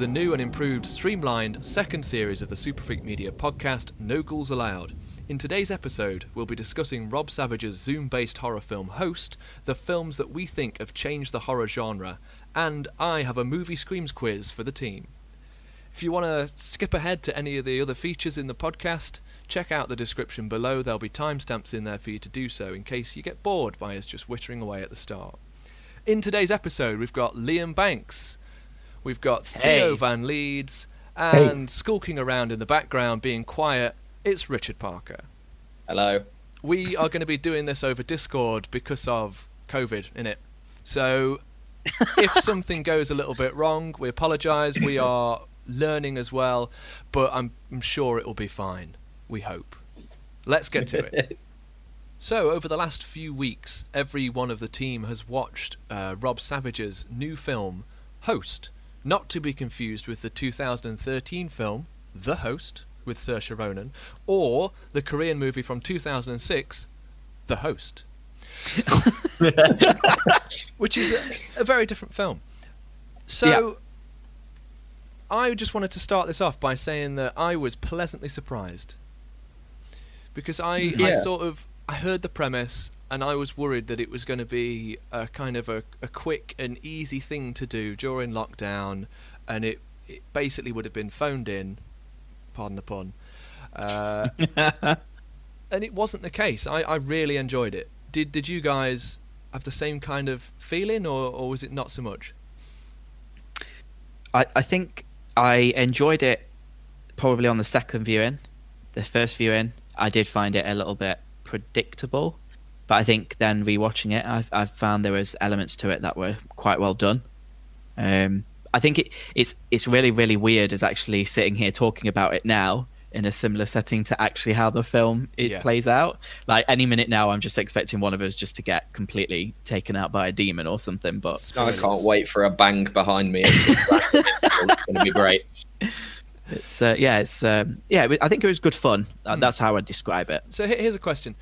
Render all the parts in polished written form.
the new and improved, streamlined second series of the superfreakmedia podcast, No Ghouls Allowed. In today's episode, we'll be discussing Rob Savage's Zoom-based horror film Host, the films that we think have changed the horror genre, and I have a movie screams quiz for the team. If you want to skip ahead to any of the other features in the podcast, check out the description below. There'll be timestamps in there for you to do so in case you get bored by us just wittering away at the start. In today's episode, we've got Liam Banks, we've got Theo Van Leeds, and skulking around in the background being quiet, it's Richard Parker. Hello. We are going to be doing this over Discord because of COVID, innit? So if something goes a little bit wrong, we apologise. We are learning as well, but I'm sure it'll be fine. We hope. Let's get to it. So, over the last few weeks, every one of the team has watched Rob Savage's new film, Host, not to be confused with the 2013 film, The Host, with Saoirse Ronan, or the Korean movie from 2006, The Host, which is a very different film. So, I just wanted to start this off by saying that I was pleasantly surprised, because I heard the premise and I was worried that it was going to be a kind of a quick and easy thing to do during lockdown, and it basically would have been phoned in, pardon the pun, and it wasn't the case. I really enjoyed it. Did you guys have the same kind of feeling, or was it not so much? I think I enjoyed it probably on the second viewing. The first viewing, I did find it a little bit predictable, but I think then rewatching it, I've found there was elements to it that were quite well done. I think it's really, really weird as actually sitting here talking about it now in a similar setting to actually how the film plays out. Like any minute now, I'm just expecting one of us just to get completely taken out by a demon or something. But I can't wait for a bang behind me. It's going to be great. I think it was good fun. That's how I'd describe it. So here's a question.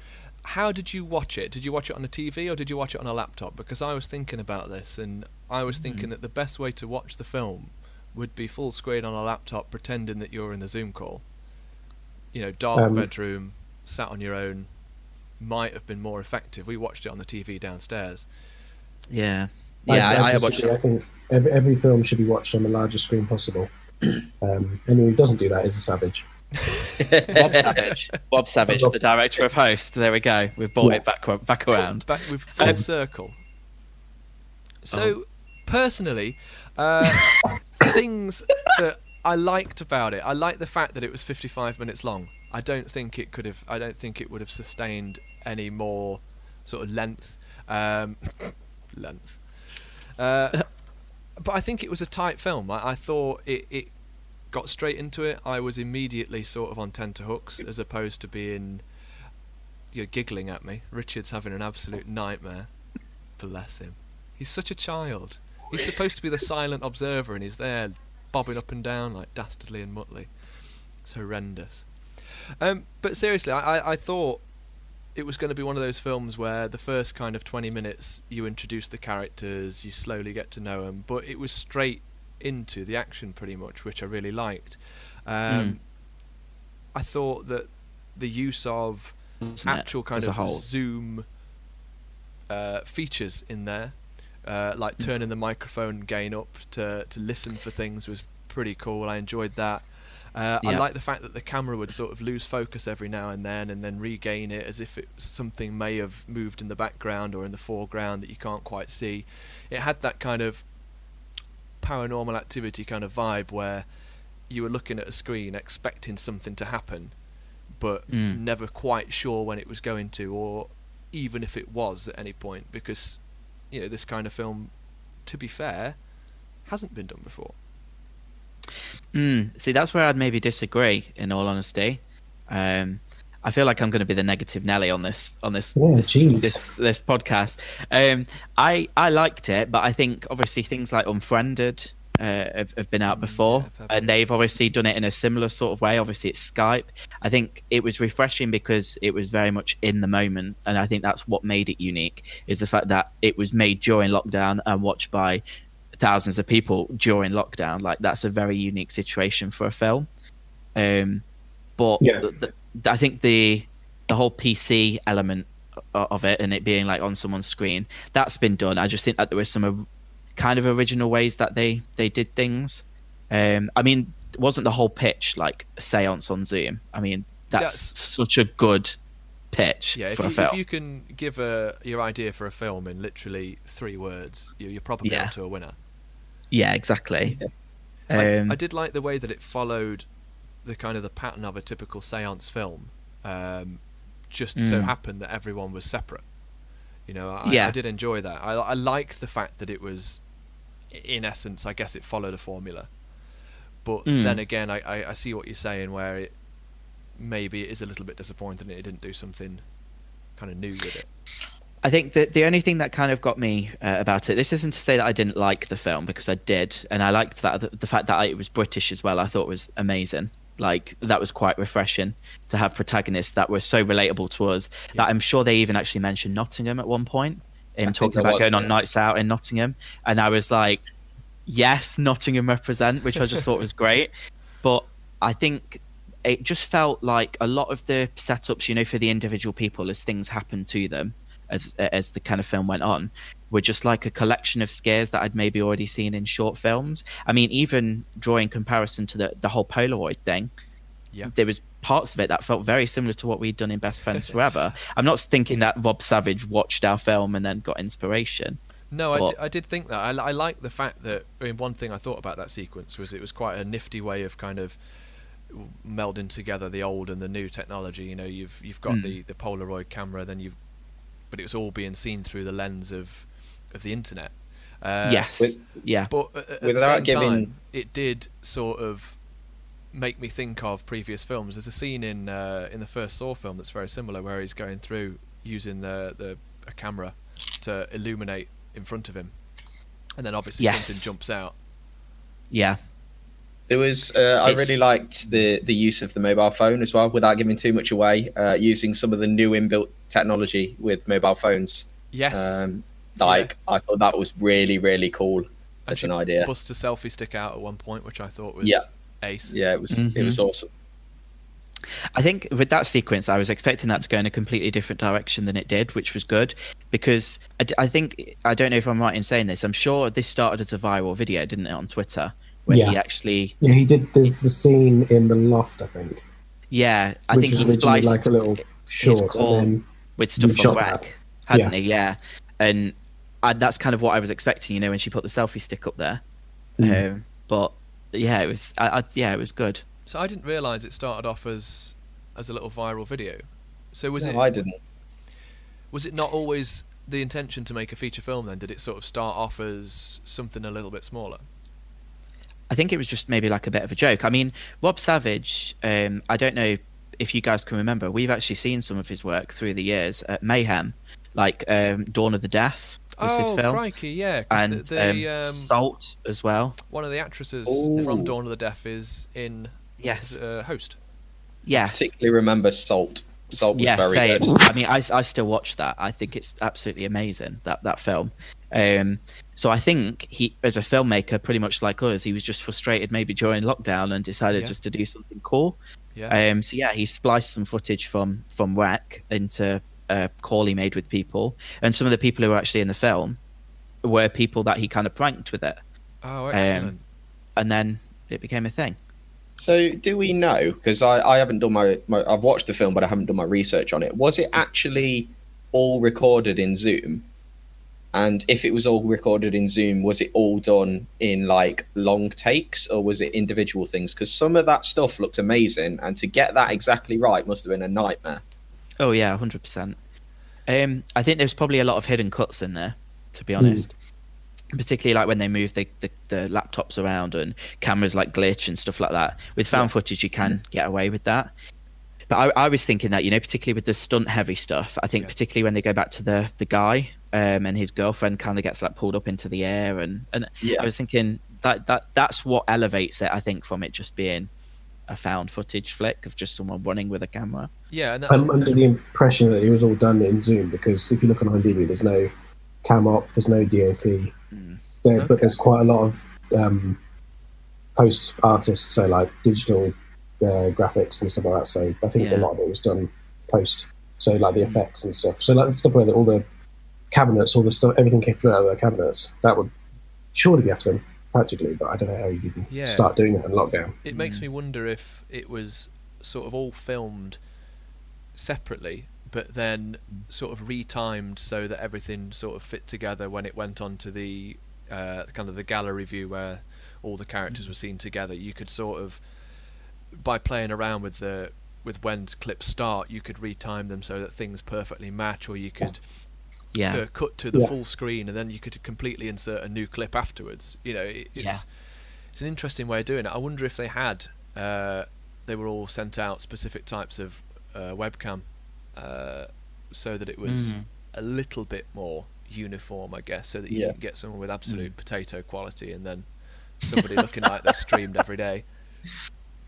How did you watch it? Did you watch it on a TV or did you watch it on a laptop? Because I was thinking about this, and I was thinking that the best way to watch the film would be full screen on a laptop, pretending that you're in the Zoom call. You know, dark bedroom, sat on your own, might have been more effective. We watched it on the TV downstairs. I watched it. I think every film should be watched on the largest screen possible. Anyone who doesn't do that is a savage. Bob Savage, the director of Host. There we go. We've brought it back around. Back with full circle. So, personally, things that I liked about it. I liked the fact that it was 55 minutes long. I don't think it would have sustained any more sort of length. But I think it was a tight film. I thought it got straight into it. I was immediately sort of on tenterhooks, as opposed to being, you're giggling at me. Richard's having an absolute nightmare. Bless him. He's such a child. He's supposed to be the silent observer, and he's there bobbing up and down like Dastardly and Muttley. It's horrendous. But seriously, I thought it was going to be one of those films where the first kind of 20 minutes you introduce the characters, you slowly get to know them, but it was straight into the action pretty much, which I really liked. I thought that the use of actual kind of Zoom features in there, like turning the microphone gain up to listen for things, was pretty cool. I enjoyed that. I like the fact that the camera would sort of lose focus every now and then regain it, as if something may have moved in the background or in the foreground that you can't quite see. It had that kind of Paranormal Activity kind of vibe where you were looking at a screen expecting something to happen, but never quite sure when it was going to, or even if it was at any point, because this kind of film, to be fair, hasn't been done before. See, that's where I'd maybe disagree, in all honesty. I feel like I'm going to be the negative Nelly on this podcast. I liked it, but I think obviously things like Unfriended have been out before, and they've obviously done it in a similar sort of way. Obviously, it's Skype. I think it was refreshing because it was very much in the moment, and I think that's what made it unique, is the fact that it was made during lockdown and watched by thousands of people during lockdown. Like, that's a very unique situation for a film. But I think the whole PC element of it and it being like on someone's screen, that's been done. I just think that there was some kind of original ways that they did things. I mean, wasn't the whole pitch like a seance on Zoom? I mean, that's such a good pitch for a film. If you can give your idea for a film in literally 3 words, you're probably on to a winner. Yeah, exactly. I did like the way that it followed the kind of the pattern of a typical seance film. Just so happened that everyone was separate. You know, I did enjoy that. I like the fact that it was, in essence, I guess it followed a formula. But then again, I see what you're saying, where maybe it is a little bit disappointing that it didn't do something kind of new with it. I think that the only thing that kind of got me about it, this isn't to say that I didn't like the film, because I did, and I liked that the fact that it was British as well. I thought was amazing. Like, that was quite refreshing to have protagonists that were so relatable to us. That I'm sure they even actually mentioned Nottingham at one point, talking about going on nights out in Nottingham, and I was like, yes, Nottingham represent, which I just thought was great. But I think it just felt like a lot of the setups, you know, for the individual people as things happened to them as the kind of film went on, were just like a collection of scares that I'd maybe already seen in short films. I mean, even drawing comparison to the whole Polaroid thing, there was parts of it that felt very similar to what we'd done in Best Friends Forever. I'm not thinking that Rob Savage watched our film and then got inspiration. No, I did think that. I like the fact that, I mean, one thing I thought about that sequence was it was quite a nifty way of kind of melding together the old and the new technology. You know, you've got the Polaroid camera, but it was all being seen through the lens of the internet. But at the same time, it did sort of make me think of previous films. There's a scene in the first Saw film that's very similar, where he's going through using a camera to illuminate in front of him, and then obviously something jumps out. There was I really liked the use of the mobile phone as well, without giving too much away, using some of the new inbuilt technology with mobile phones. I thought that was really, really cool as an idea. Bust a selfie stick out at one point, which I thought was ace. Yeah, it was awesome. I think with that sequence, I was expecting that to go in a completely different direction than it did, which was good, because I think, I don't know if I'm right in saying this, I'm sure this started as a viral video, didn't it, on Twitter, where he actually... Yeah, he did. There's the scene in the loft, I think. Yeah, I think he spliced like a little short, his call with stuff on Rack, hadn't he? Yeah. And that's kind of what I was expecting, you know, when she put the selfie stick up there. But yeah, it was it was good. So I didn't realise it started off as a little viral video. So I didn't. Was it not always the intention to make a feature film then? Did it sort of start off as something a little bit smaller? I think it was just maybe like a bit of a joke. I mean, Rob Savage, I don't know if you guys can remember, we've actually seen some of his work through the years at Mayhem, like Dawn of the Deaf was his film. Crikey, yeah. And Salt as well. One of the actresses from Dawn of the Deaf is in Host. Yes. I particularly remember Salt. Salt was very good. I mean, I still watch that. I think it's absolutely amazing, that film. So I think he, as a filmmaker, pretty much like us, he was just frustrated maybe during lockdown and decided just to do something cool. He spliced some footage from Rack into a call he made with people, and some of the people who were actually in the film were people that he kind of pranked with it. Oh, excellent. And then it became a thing. So do we know, because I haven't done my I've watched the film but I haven't done my research on it, was it actually all recorded in Zoom? And if it was all recorded in Zoom, was it all done in like long takes, or was it individual things? Because some of that stuff looked amazing, and to get that exactly right must have been a nightmare. Oh yeah, 100%. I think there's probably a lot of hidden cuts in there, to be honest. Particularly like when they move the laptops around and cameras like glitch and stuff like that. With found footage, you can get away with that. But I was thinking that, you know, particularly with the stunt heavy stuff, I think particularly when they go back to the guy and his girlfriend kind of gets like pulled up into the air, and I was thinking that's what elevates it, I think, from it just being a found footage flick of just someone running with a camera. Yeah, and I'm under the impression that it was all done in Zoom, because if you look on IMDb, there's no cam op, there's no DOP. But there's quite a lot of post artists, so like digital graphics and stuff like that. So I think a lot of it was done post. So like the effects and stuff. So like the stuff where all the cabinets, all the stuff, everything came through out of the cabinets. That would surely be after him practically, but I don't know how you'd even start doing that in lockdown. It makes me wonder if it was sort of all filmed separately, but then sort of retimed so that everything sort of fit together when it went on to the kind of the gallery view where all the characters were seen together. You could sort of, by playing around with when clips start, you could retime them so that things perfectly match, or you could cut to the full screen and then you could completely insert a new clip afterwards. You know, it's an interesting way of doing it. I wonder if they had they were all sent out specific types of webcam so that it was a little bit more uniform, I guess, so that you didn't get someone with absolute potato quality and then somebody looking like they streamed every day.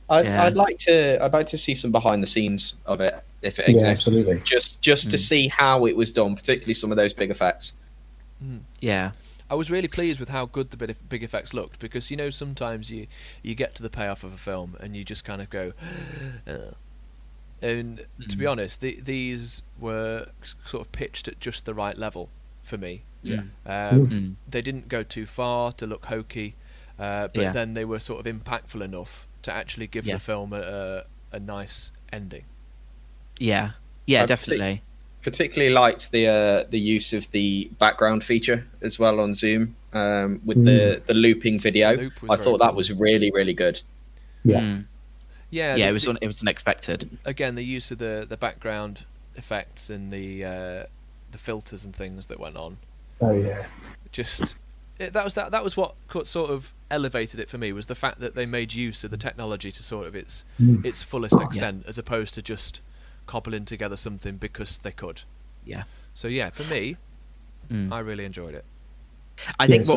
I'd like to see some behind the scenes of it if it exists. Absolutely. Just to see how it was done, particularly some of those big effects. Yeah. I was really pleased with how good the big effects looked, because you know sometimes you get to the payoff of a film and you just kind of go and to be honest, these were sort of pitched at just the right level for me. They didn't go too far to look hokey, but then they were sort of impactful enough to actually give the film a nice ending. Yeah, definitely. Particularly liked the use of the background feature as well on Zoom with the looping video. The loop was I very thought that cool. was really, really good. It was unexpected. Again, the use of the background effects and the filters and things that went on. Oh yeah. That was what sort of elevated it for me, was the fact that they made use of the technology to sort of its fullest extent, as opposed to just cobbling together something because they could. So for me, I really enjoyed it. I think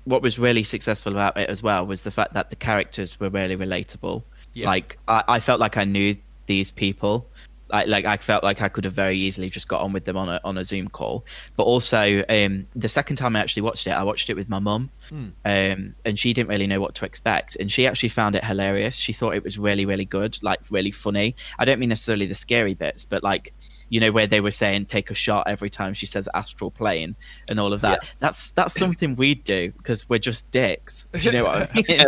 what was really successful about it as well was the fact that the characters were really relatable. Like I felt like I knew these people. Like I felt like I could have very easily just got on with them on a Zoom call. But also, the second time I actually watched it, I watched it with my mum, and she didn't really know what to expect, and she actually found it hilarious. She thought it was really, really good, like really funny. I don't mean necessarily the scary bits, but like, you know, where they were saying take a shot every time she says astral plane and all of that. That's something we'd do because we're just dicks. Do you know what I mean?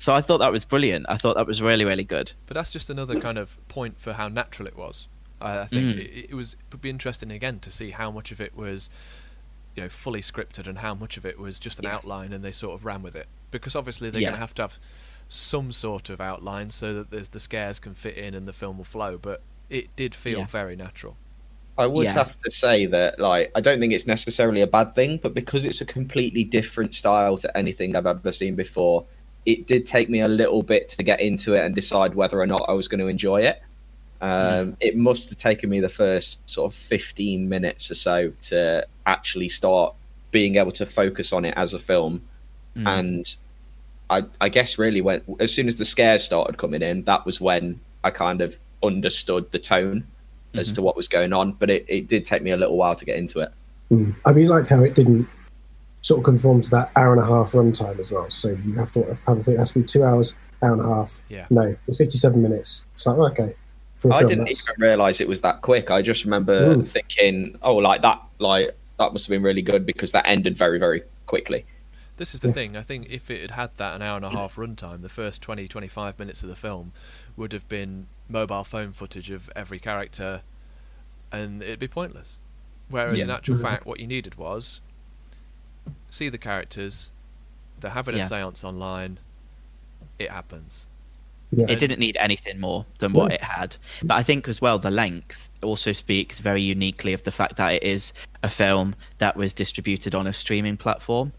So I thought that was brilliant. I thought that was really, really good. But that's just another kind of point for how natural it was. I think it would be interesting again to see how much of it was, you know, fully scripted and how much of it was just an outline and they sort of ran with it. Because obviously they're going to have some sort of outline so that the scares can fit in and the film will flow. But it did feel very natural. I would have to say that, like, I don't think it's necessarily a bad thing, but because it's a completely different style to anything I've ever seen before, it did take me a little bit to get into it and decide whether or not I was going to enjoy it. It must have taken me the first sort of 15 minutes or so to actually start being able to focus on it as a film. And I guess really as soon as the scares started coming in, that was when I kind of understood the tone as to what was going on. But it did take me a little while to get into it. I really liked how it didn't sort of conform to that hour and a half runtime as well. So you have to have it has to be 2 hours, hour and a half. No, it's 57 minutes. It's like, okay. I didn't even realise it was that quick. I just remember thinking, that must have been really good because that ended very, very quickly. This is the thing. I think if it had that an hour and a half runtime, the first 20-25 minutes of the film would have been mobile phone footage of every character, and it'd be pointless. Whereas in actual fact, what you needed was see the characters, they're having a seance online, it happens. It didn't need anything more than what it had. But I think as well, the length also speaks very uniquely of the fact that it is a film that was distributed on a streaming platform.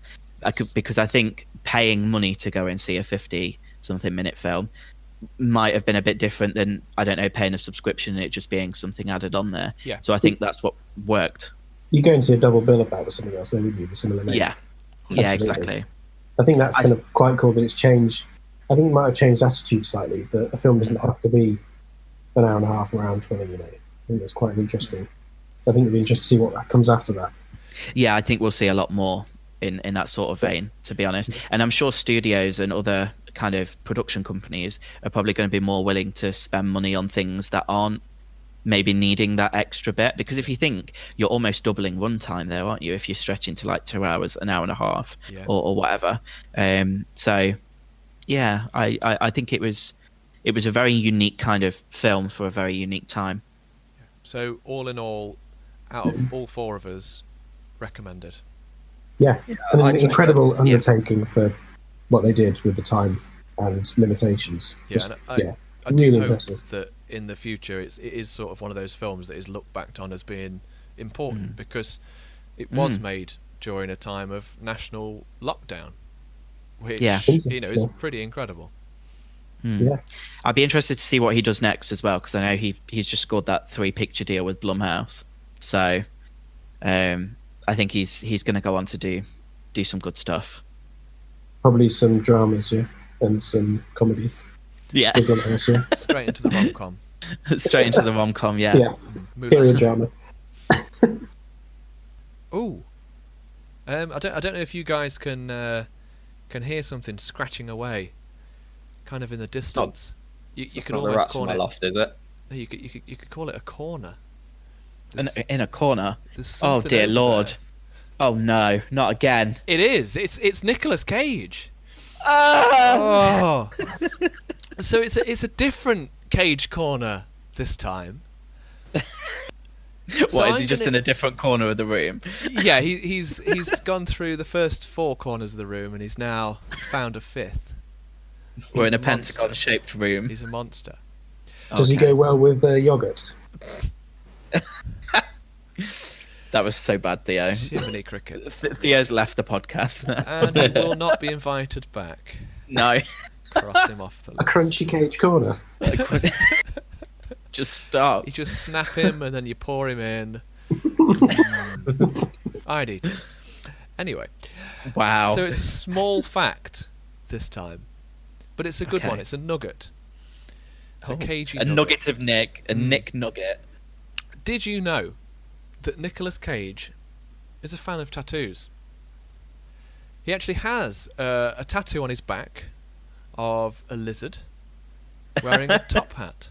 Because I think paying money to go and see a 50-something minute film might have been a bit different than, I don't know, paying a subscription and it just being something added on there. So I think that's what worked. You go and see a double bill about with something else, then wouldn't you? The similar length. Yeah, exactly. I think that's kind of quite cool that it's changed. I think it might have changed attitude slightly. That a film doesn't have to be an hour and a half, around 20. You know, I think that's quite interesting. I think it'll be interesting to see what comes after that. Yeah, I think we'll see a lot more in that sort of vein, to be honest. And I'm sure studios and other kind of production companies are probably going to be more willing to spend money on things that aren't maybe needing that extra bit, because if you think, you're almost doubling runtime there, aren't you, if you're stretching to like 2 hours, an hour and a half, or whatever. So yeah, I think it was a very unique kind of film for a very unique time. So all in all, out of all four of us, recommended. Yeah, an incredible undertaking for what they did with the time and limitations. I do really hope impressive. that in the future it is sort of one of those films that is looked back on as being important, because it was made during a time of national lockdown, which is pretty incredible. Yeah, I'd be interested to see what he does next as well, because I know he's just scored that 3-picture deal with Blumhouse, so I think he's going to go on to do some good stuff. Probably some dramas, and some comedies. Yeah. Straight into the rom-com. Straight into the rom-com, yeah. Yeah, period drama. Ooh. I don't know if you guys can hear something scratching away, kind of in the distance. You could almost call my it loft, is it? You could call it a corner. In a corner. Oh dear Lord! There. Oh no, not again! It is. It's Nicolas Cage. Oh. So it's a different Cage corner this time. What, is he just in a different corner of the room? Yeah, he's gone through the first 4 corners of the room, and he's now found a 5th. We're in a pentagon-shaped room. He's a monster. Does he go well with yogurt? That was so bad, Theo. Jiminy cricket. Theo's left the podcast now. And he will not be invited back. No. Cross him off the list. A crunchy Cage corner. Just stop. You just snap him and then you pour him in. I'd eat it. Anyway. Wow. So it's a small fact this time. But it's a good one. It's a nugget. It's a cagey nugget. Nugget of Nick. A Nick nugget. Did you know that Nicolas Cage is a fan of tattoos? He actually has a tattoo on his back of a lizard wearing a top hat,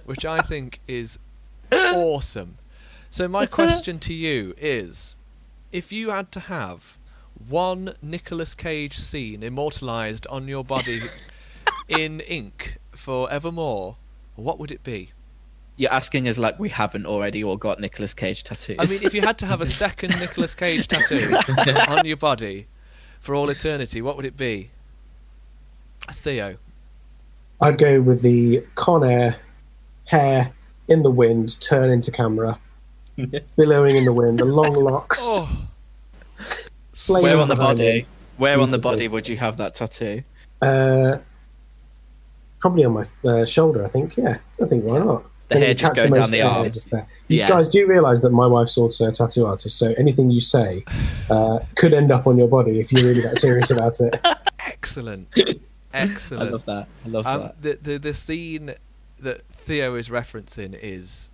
which I think is awesome. So my question to you is, if you had to have one Nicolas Cage scene immortalised on your body in ink forevermore, what would it be? You're asking us like we haven't already all got Nicolas Cage tattoos. I mean, if you had to have a second Nicolas Cage tattoo on your body for all eternity, what would it be? Theo. I'd go with the Con Air hair in the wind, turn into camera, billowing in the wind, the long locks. Oh. Where on the body? Where on the body would you have that tattoo? Probably on my shoulder, I think. Yeah, I think why not? The hair just going down the arm. You guys do realise that my wife's also a tattoo artist, so anything you say could end up on your body if you're really that serious about it. Excellent. I love that. The scene that Theo is referencing is,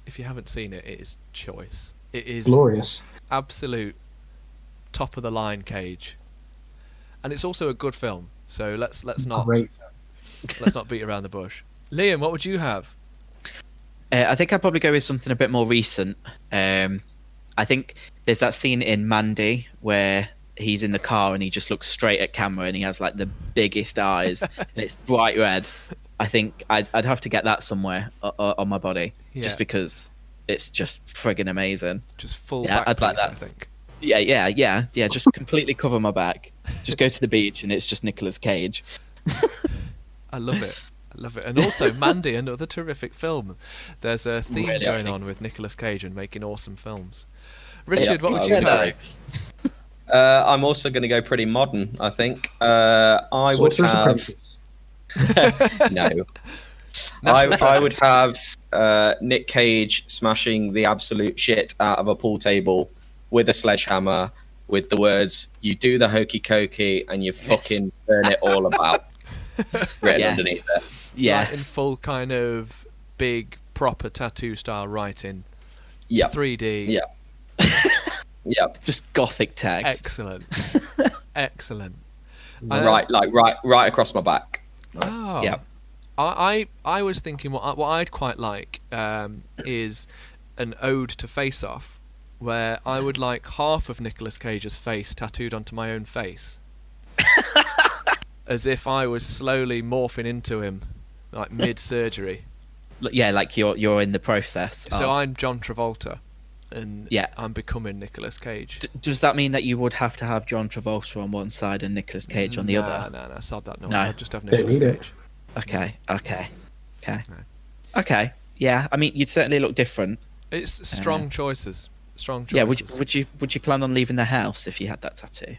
if you haven't seen it, it is choice. It is glorious. Absolute top of the line Cage. And it's also a good film. So let's not beat around the bush. Liam, what would you have? I think I'd probably go with something a bit more recent. I think there's that scene in Mandy where he's in the car and he just looks straight at camera and he has like the biggest eyes and it's bright red. I think I'd have to get that somewhere on my body, just because it's just friggin' amazing. Just full back piece, like that. I think. Yeah. Just completely cover my back. Just go to the beach and it's just Nicolas Cage. I love it. And also Mandy, another terrific film. There's a theme going on with Nicolas Cage and making awesome films. Richard, what would you go? I'm also going to go pretty modern, I think. I would have... No. I would have Nick Cage smashing the absolute shit out of a pool table with a sledgehammer with the words, "You do the hokey cokey and you fucking turn it all about." Written underneath it. Yes. Like in full kind of big proper tattoo style writing. Yeah. 3D. Yeah. Yeah. Just gothic text. Excellent. Excellent. Right across my back. Oh. Yeah. I was thinking what I'd quite like is an ode to Face Off, where I would like half of Nicolas Cage's face tattooed onto my own face, as if I was slowly morphing into him, like mid-surgery. Yeah, like you're in the process. So I'm John Travolta, and Yeah. I'm becoming Nicolas Cage. Does that mean that you would have to have John Travolta on one side and Nicolas Cage on the other? No, sod that noise. No. I'd just have Don't Nicolas need it. Cage. Okay. Yeah, I mean, you'd certainly look different. It's strong choices. Strong Yeah, choices. would you plan on leaving the house if you had that tattoo?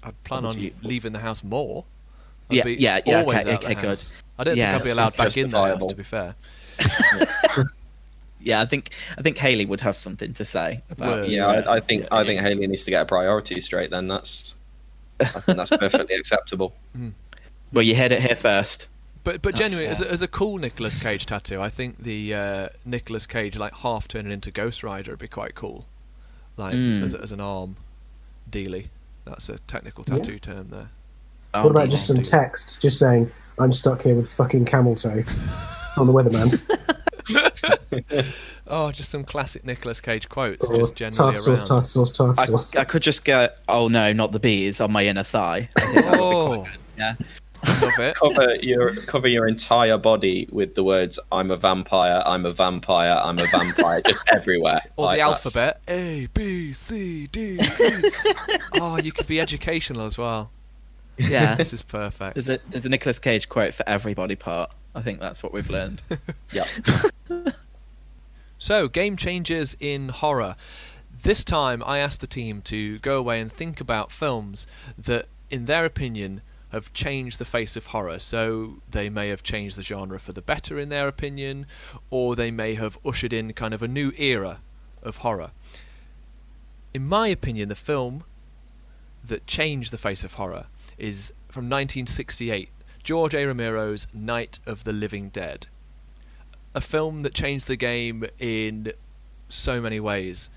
I'd plan Would on you- leaving the house more. Yeah, I'd be yeah, always okay, out the okay, house. good. I don't Yeah, think I'd be allowed back in the house, justifiable. to be fair. Yeah, I think Hayley would have something to say about Words. Yeah, I think Hayley needs to get her priorities straight. Then I think that's perfectly acceptable. Well, you heard it here first. But That's, genuinely, as a cool Nicolas Cage tattoo, I think the Nicolas Cage like half turning into Ghost Rider would be quite cool, like as an arm dealy. That's a technical tattoo term there. Oh, What about dear. just some text, just saying, "I'm stuck here with fucking camel toe" on the weatherman? Oh, just some classic Nicolas Cage quotes, Or just generally tartar sauce. I could just go, oh no, not the bees on my inner thigh. Oh, Yeah. love it. Cover your entire body with the words "I'm a vampire, I'm a vampire, I'm a vampire" just everywhere. Or Like, the that's- alphabet. A, B, C, D, E. Oh, you could be educational as well. Yeah. This is perfect. There's a Nicolas Cage quote for every body part. I think that's what we've learned. Yeah. So, game changers in horror. This time I asked the team to go away and think about films that, in their opinion, have changed the face of horror. So they may have changed the genre for the better in their opinion, or they may have ushered in kind of a new era of horror. In my opinion, the film that changed the face of horror is from 1968, George A. Romero's Night of the Living Dead. A film that changed the game in so many ways.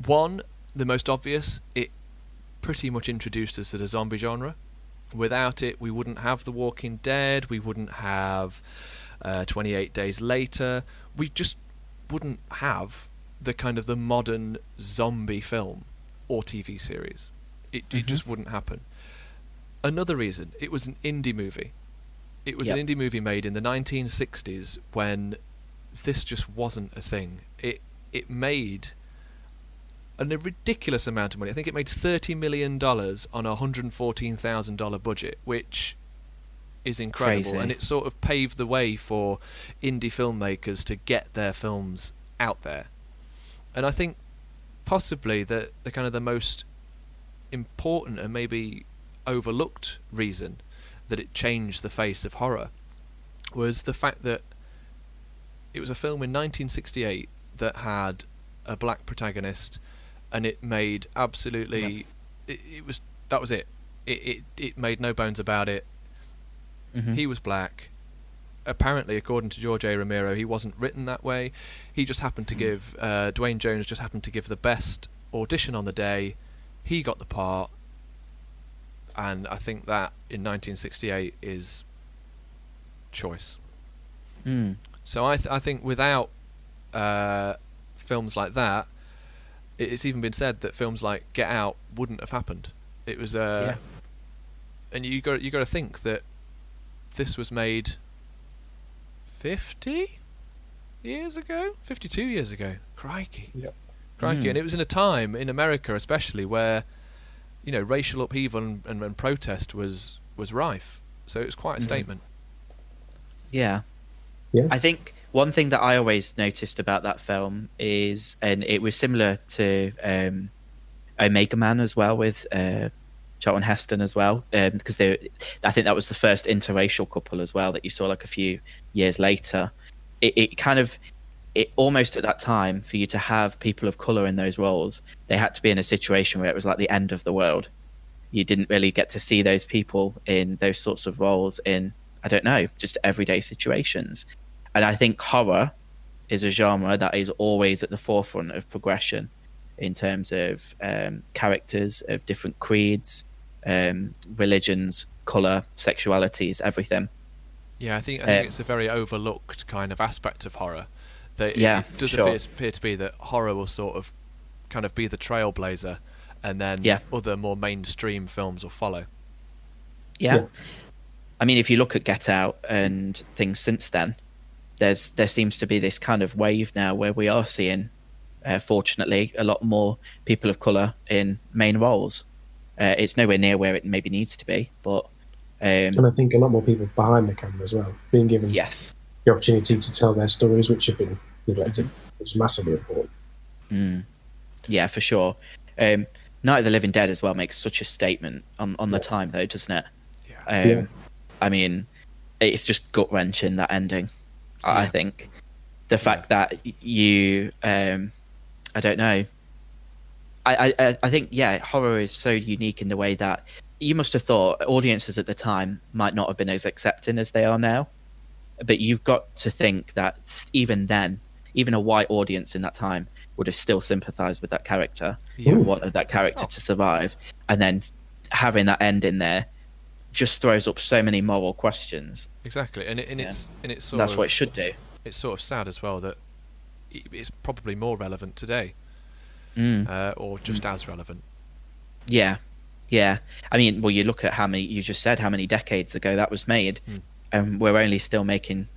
One, the most obvious, it pretty much introduced us to the zombie genre. Without it, we wouldn't have The Walking Dead, we wouldn't have 28 Days Later, we just wouldn't have the kind of the modern zombie film or TV series. It just wouldn't happen. Another reason, it was an indie movie. It was an indie movie made in the 1960s when this just wasn't a thing. It made a ridiculous amount of money. I think it made $30 million on a $114,000 budget, which is incredible. Crazy. And it sort of paved the way for indie filmmakers to get their films out there. And I think possibly the kind of the most important and maybe overlooked reason that it changed the face of horror was the fact that it was a film in 1968 that had a black protagonist, and it made absolutely that was it. It made no bones about it. He was black. Apparently, according to George A. Romero, he wasn't written that way. He just happened to give Dwayne Jones just happened to give the best audition on the day. He got the part, and I think that in 1968 is choice. So I think without films like that, it's even been said that films like Get Out wouldn't have happened. It was and you got to think that this was made 50 years ago, 52 years ago. Crikey. Yep. Crikey. And it was in a time in America especially where racial upheaval and protest was rife. So it was quite a statement. Yeah. Yeah. I think one thing that I always noticed about that film is, and it was similar to Omega Man as well, with Charlton Heston as well, because I think that was the first interracial couple as well that you saw like a few years later. It almost at that time, for you to have people of colour in those roles, they had to be in a situation where it was like the end of the world. You didn't really get to see those people in those sorts of roles in, I don't know, just everyday situations. And I think horror is a genre that is always at the forefront of progression. in terms of characters of different creeds, religions, color, sexualities, everything. Yeah, I think it's a very overlooked kind of aspect of horror. That Yeah, it does sure. appear to be that horror will sort of kind of be the trailblazer, and then Yeah. other more mainstream films will follow. Yeah. I mean, if you look at Get Out and things since then, there seems to be this kind of wave now where we are seeing, fortunately, a lot more people of color in main roles. It's nowhere near where it maybe needs to be, but And I think a lot more people behind the camera as well, being given yes, the opportunity to tell their stories, which have been neglected, which is massively important. yeah, for sure. Night of the Living Dead as well makes such a statement on the time, though, doesn't it? Yeah. I mean, it's just gut wrenching, that ending. I think the fact that you, I don't know. I think horror is so unique in the way that you must have thought audiences at the time might not have been as accepting as they are now, but you've got to think that even then, even a white audience in that time would have still sympathized with that character, wanted that character to survive, and then having that end in there just throws up so many moral questions. Exactly, and it's sort that's of, what it should do. It's sort of sad as well that it's probably more relevant today, or just as relevant. Yeah. I mean, well, you look at how many decades ago that was made, and we're only still making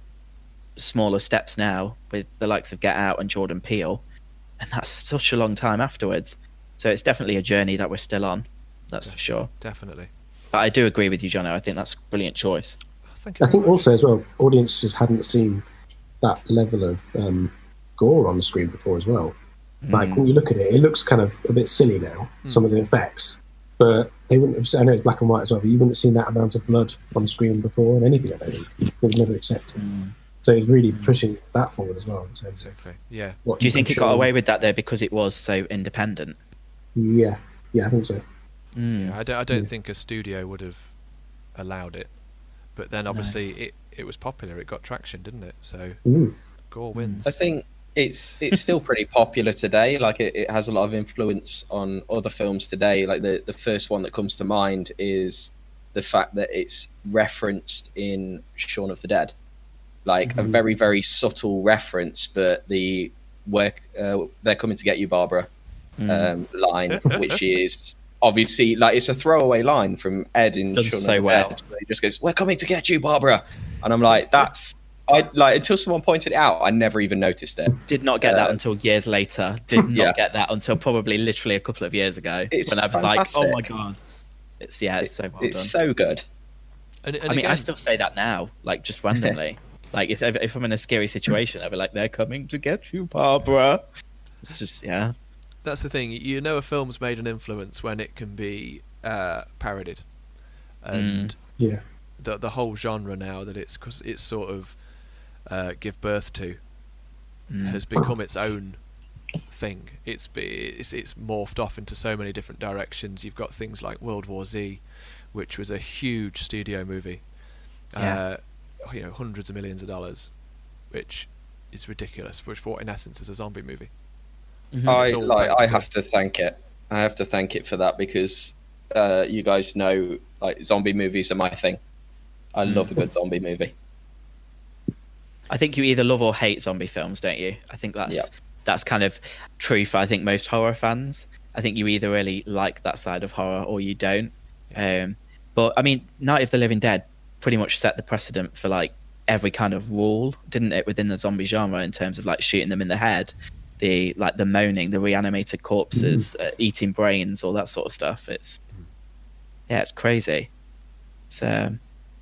smaller steps now with the likes of Get Out and Jordan Peele, and that's such a long time afterwards. So it's definitely a journey that we're still on. That's for sure. Definitely. But I do agree with you, Jonno. I think that's a brilliant choice. I think also as well, audiences hadn't seen that level of gore on the screen before as well. Like when you look at it, it looks kind of a bit silly now, some of the effects, but they wouldn't have. I know it's black and white as well, but you wouldn't have seen that amount of blood on the screen before, and anything like that. They would never accept it. So it's really pushing that forward as well in terms of. Yeah. Do you think it got away with that though because it was so independent? Yeah, I think so. Yeah, I don't think a studio would have allowed it, but then obviously it was popular. It got traction, didn't it? So gore wins. I think it's still pretty popular today. Like it has a lot of influence on other films today. Like the first one that comes to mind is the fact that it's referenced in Shaun of the Dead, like a very, very subtle reference, but the they're coming to get you, Barbara line, which is obviously like it's a throwaway line from Ed in Shaun of the Dead. He just goes, "We're coming to get you, Barbara," and I'm like, until someone pointed it out, I never even noticed it. Did not get that until years later. Did not get that until probably literally a couple of years ago when I was fantastic. like, "Oh my god!" It's so well done. It's so good. And I mean, I still say that now, like just randomly. Like if I'm in a scary situation, I'd be like, "They're coming to get you, Barbara." It's just That's the thing. You know, a film's made an influence when it can be parodied, and the whole genre now that it's sort of give birth to has become its own thing. It's morphed off into so many different directions. You've got things like World War Z, which was a huge studio movie, hundreds of millions of dollars, which is ridiculous. Which, for what in essence is a zombie movie. I have to thank it. I have to thank it for that because you guys know, like, zombie movies are my thing. I love a good zombie movie. I think you either love or hate zombie films, don't you? I think that's kind of true for I think most horror fans. I think you either really like that side of horror or you don't. But I mean, Night of the Living Dead pretty much set the precedent for like every kind of rule, didn't it, within the zombie genre in terms of like shooting them in the head, the moaning, the reanimated corpses, eating brains, all that sort of stuff. It's crazy. So,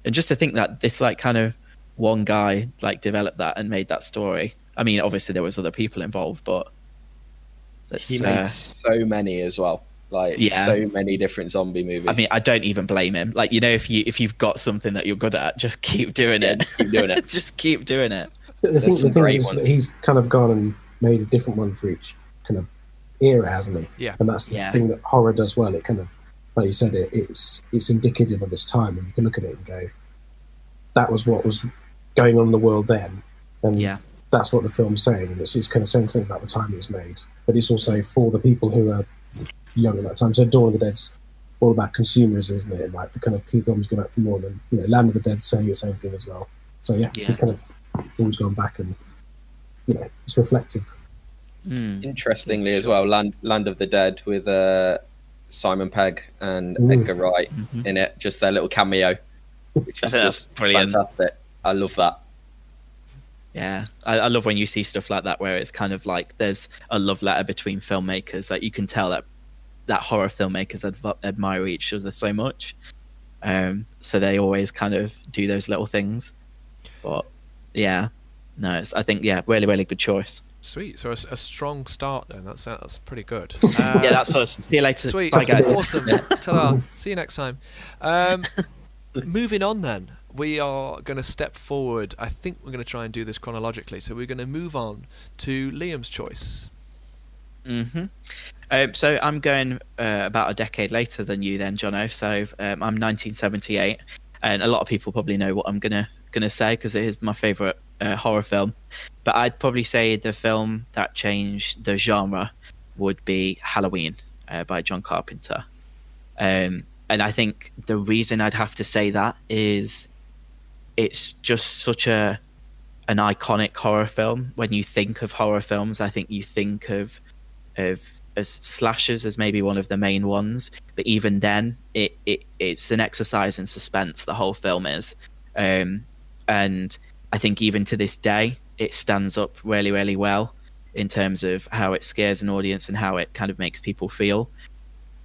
and just to think that this like kind of one guy like developed that and made that story. I mean, obviously there was other people involved, but he made so many as well. Like so many different zombie movies. I mean, I don't even blame him. Like, if you've got something that you're good at, just keep doing it. Keep doing it. Just keep doing it. The thing is that he's kind of gone and made a different one for each kind of era, hasn't he? Yeah. And that's the thing that horror does well. It kind of, like you said, it's indicative of its time, and you can look at it and go, that was what was going on in the world then. And that's what the film's saying, and it's kind of saying something about the time it was made, but it's also for the people who are young at that time. So Dawn of the Dead's all about consumerism, isn't it? And like the kind of people always go back for more than, you know, Land of the Dead's saying the same thing as well. So yeah, it's kind of always gone back, and you know, it's reflective. Interestingly as well, Land of the Dead with Simon Pegg and Edgar Wright in it, just their little cameo, which is just brilliant. Fantastic. I love that. Yeah, I love when you see stuff like that where it's kind of like there's a love letter between filmmakers. Like you can tell that horror filmmakers admire each other so much. So they always kind of do those little things. But yeah, no, I think really, really good choice. Sweet. So a strong start then. That's pretty good. Yeah, that's us. See you later. Sweet. Bye, guys. Awesome. Ta-da. See you next time. Moving on then. We are going to step forward. I think we're going to try and do this chronologically. So we're going to move on to Liam's choice. So I'm going about a decade later than you then, Jonno. So I'm 1978. And a lot of people probably know what I'm gonna say because it is my favourite horror film. But I'd probably say the film that changed the genre would be Halloween by John Carpenter. And I think the reason I'd have to say that is it's just such an iconic horror film. When you think of horror films, I think you think of as slashers as maybe one of the main ones, but even then it's an exercise in suspense, the whole film is, and I think even to this day it stands up really, really well in terms of how it scares an audience and how it kind of makes people feel.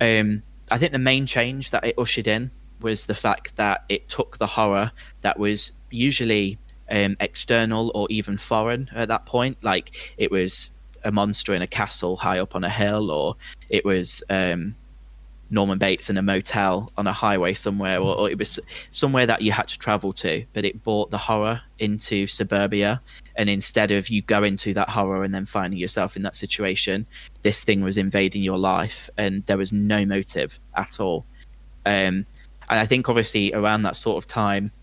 I think the main change that it ushered in was the fact that it took the horror that was usually external or even foreign at that point, like it was a monster in a castle high up on a hill, or it was Norman Bates in a motel on a highway somewhere, or it was somewhere that you had to travel to, but it brought the horror into suburbia. And instead of you going to that horror and then finding yourself in that situation, this thing was invading your life and there was no motive at all. And I think obviously around that sort of time,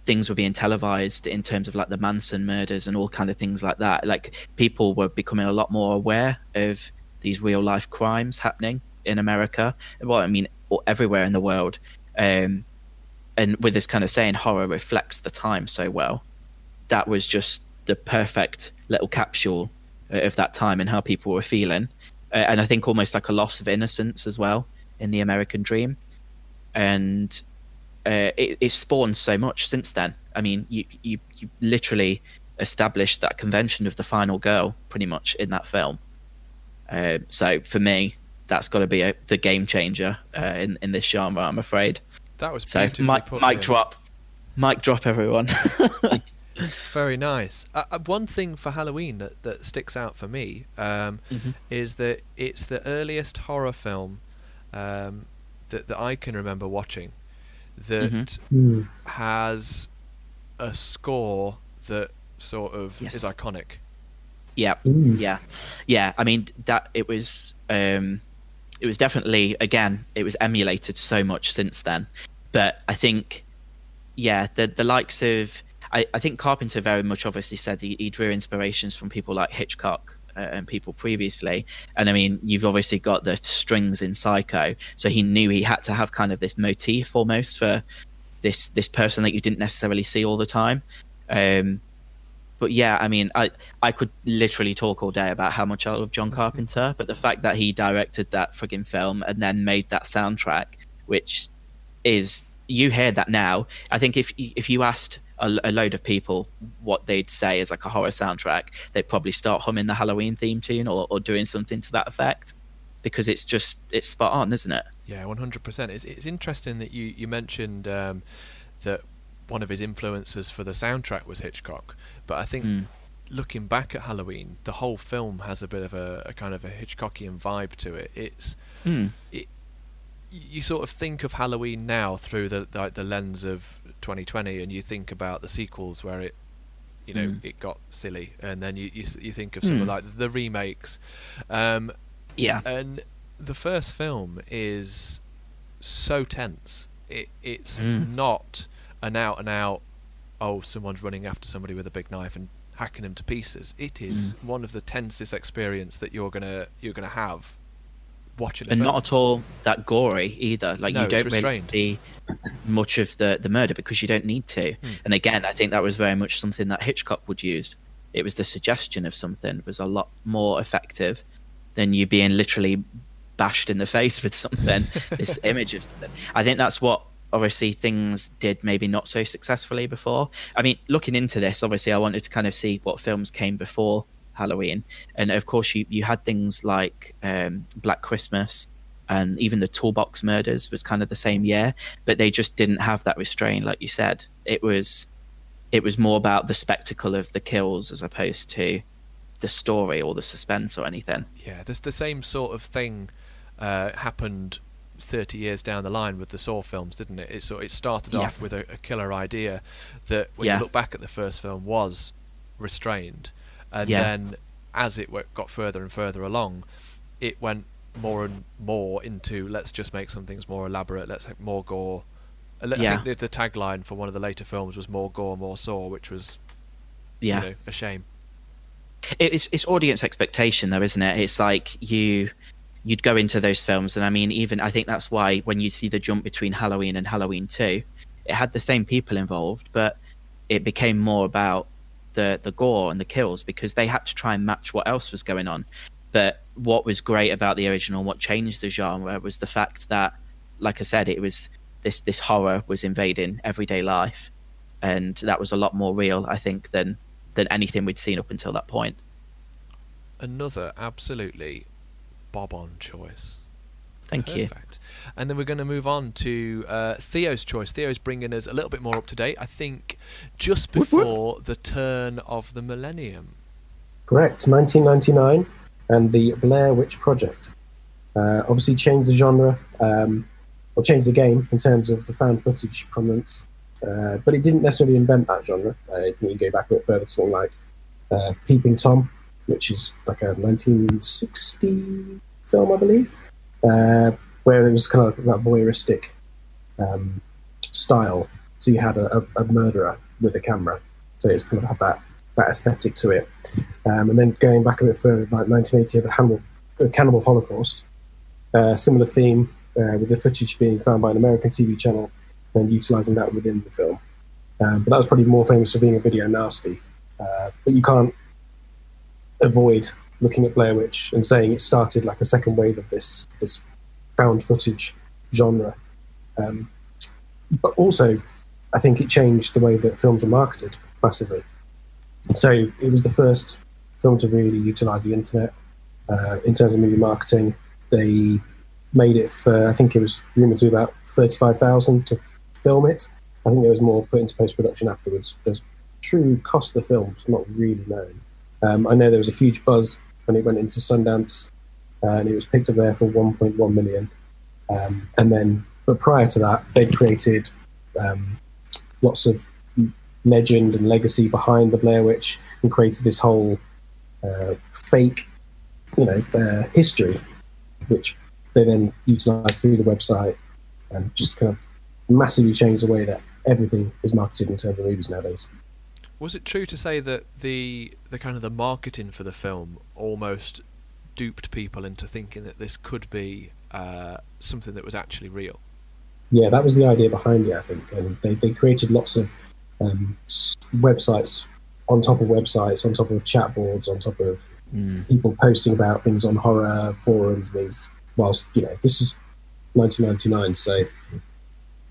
things were being televised in terms of like the Manson murders and all kind of things like that. Like people were becoming a lot more aware of these real life crimes happening in America. Well, I mean, everywhere in the world. And with this kind of saying horror reflects the time so well, that was just the perfect little capsule of that time and how people were feeling. And I think almost like a loss of innocence as well in the American dream. And it spawned so much since then. I mean, you literally established that convention of the final girl pretty much in that film. So for me, that's got to be the game changer in this genre, I'm afraid. That was so. Beautifully put. Mic drop, everyone. Very nice. One thing for Halloween that sticks out for me is that it's the earliest horror film that I can remember watching that has a score that sort of is iconic. Yeah. I mean, that it was definitely, again, it was emulated so much since then. But I think, the likes of, I think Carpenter very much obviously said he drew inspirations from people like Hitchcock and people previously. And I mean, you've obviously got the strings in Psycho, so he knew he had to have kind of this motif almost for this person that you didn't necessarily see all the time. But yeah, I mean, I could literally talk all day about how much I love John Carpenter, but the fact that he directed that frigging film and then made that soundtrack, which is, you hear that now. I think if you asked a load of people what they'd say is like a horror soundtrack, they'd probably start humming the Halloween theme tune or doing something to that effect, because it's spot on, isn't it? Yeah, 100%. It's interesting that you mentioned that one of his influences for the soundtrack was Hitchcock, but I think looking back at Halloween, the whole film has a bit of a kind of a Hitchcockian vibe to it. It's you sort of think of Halloween now through the lens of 2020, and you think about the sequels where it got silly, and then you think of some of like the remakes. And the first film is so tense. It's not an out and out, oh, someone's running after somebody with a big knife and hacking him to pieces. It is one of the tensest experience that you're gonna have watching a and film. not at all that gory either. Like, No, you it's don't really restrained. see much of the murder because you don't need to. And again, I think that was very much something that Hitchcock would use. It was the suggestion of something was a lot more effective than you being literally bashed in the face with something. This image of something. I think that's what obviously things did maybe not so successfully before. I mean, looking into this, obviously I wanted to kind of see what films came before Halloween, and of course you had things like Black Christmas, and even the Toolbox Murders was kind of the same year, but they just didn't have that restraint, like you said. It was more about the spectacle of the kills as opposed to the story or the suspense or anything. Yeah, there's the same sort of thing happened 30 years down the line with the Saw films, didn't it? It started off with a killer idea that, when you look back at the first film, was restrained, and then as it got further and further along, it went more and more into, let's just make some things more elaborate, let's have more gore. I think the tagline for one of the later films was "More gore, more Saw," which was a shame. It's audience expectation, though, isn't it? It's like you'd go into those films, and I mean, even I think that's why when you see the jump between Halloween and Halloween 2, it had the same people involved, but it became more about the gore and the kills because they had to try and match what else was going on. But what was great about the original, what changed the genre, was the fact that, like I said, it was this horror was invading everyday life, and that was a lot more real, I think, than anything we'd seen up until that point. Another absolutely bob-on choice. Thank you. Perfect. And then we're going to move on to Theo's choice. Theo's bringing us a little bit more up to date, I think, just before the turn of the millennium. Correct, 1999, and the Blair Witch Project. Obviously changed the genre, or changed the game in terms of the found footage prominence, but it didn't necessarily invent that genre. I think you go back a bit further, something like Peeping Tom, which is like a 1960 film, I believe, where it was kind of that voyeuristic style. So you had a murderer with a camera, so it's kind of had that aesthetic to it. And then going back a bit further, like 1980, the Cannibal Holocaust, similar theme, with the footage being found by an American TV channel and utilising that within the film. But that was probably more famous for being a video nasty. But you can't avoid looking at Blair Witch and saying it started like a second wave of this found footage genre. But also, I think it changed the way that films are marketed massively. So it was the first film to really utilise the internet in terms of movie marketing. They made it for, I think it was rumoured to be about $35,000 to film it. I think there was more put into post-production afterwards. There's true cost of the film's not really known. I know there was a huge buzz when it went into Sundance, and it was picked up there for $1.1 million. But prior to that, they'd created lots of legend and legacy behind the Blair Witch and created this whole fake, history, which they then utilised through the website and just kind of massively changed the way that everything is marketed in terms of movies nowadays. Was it true to say that the kind of the marketing for the film almost duped people into thinking that this could be something that was actually real? Yeah, that was the idea behind it, I think. And they created lots of websites on top of websites, on top of chat boards, on top of people posting about things on horror forums, things. Whilst, this is 1999, so,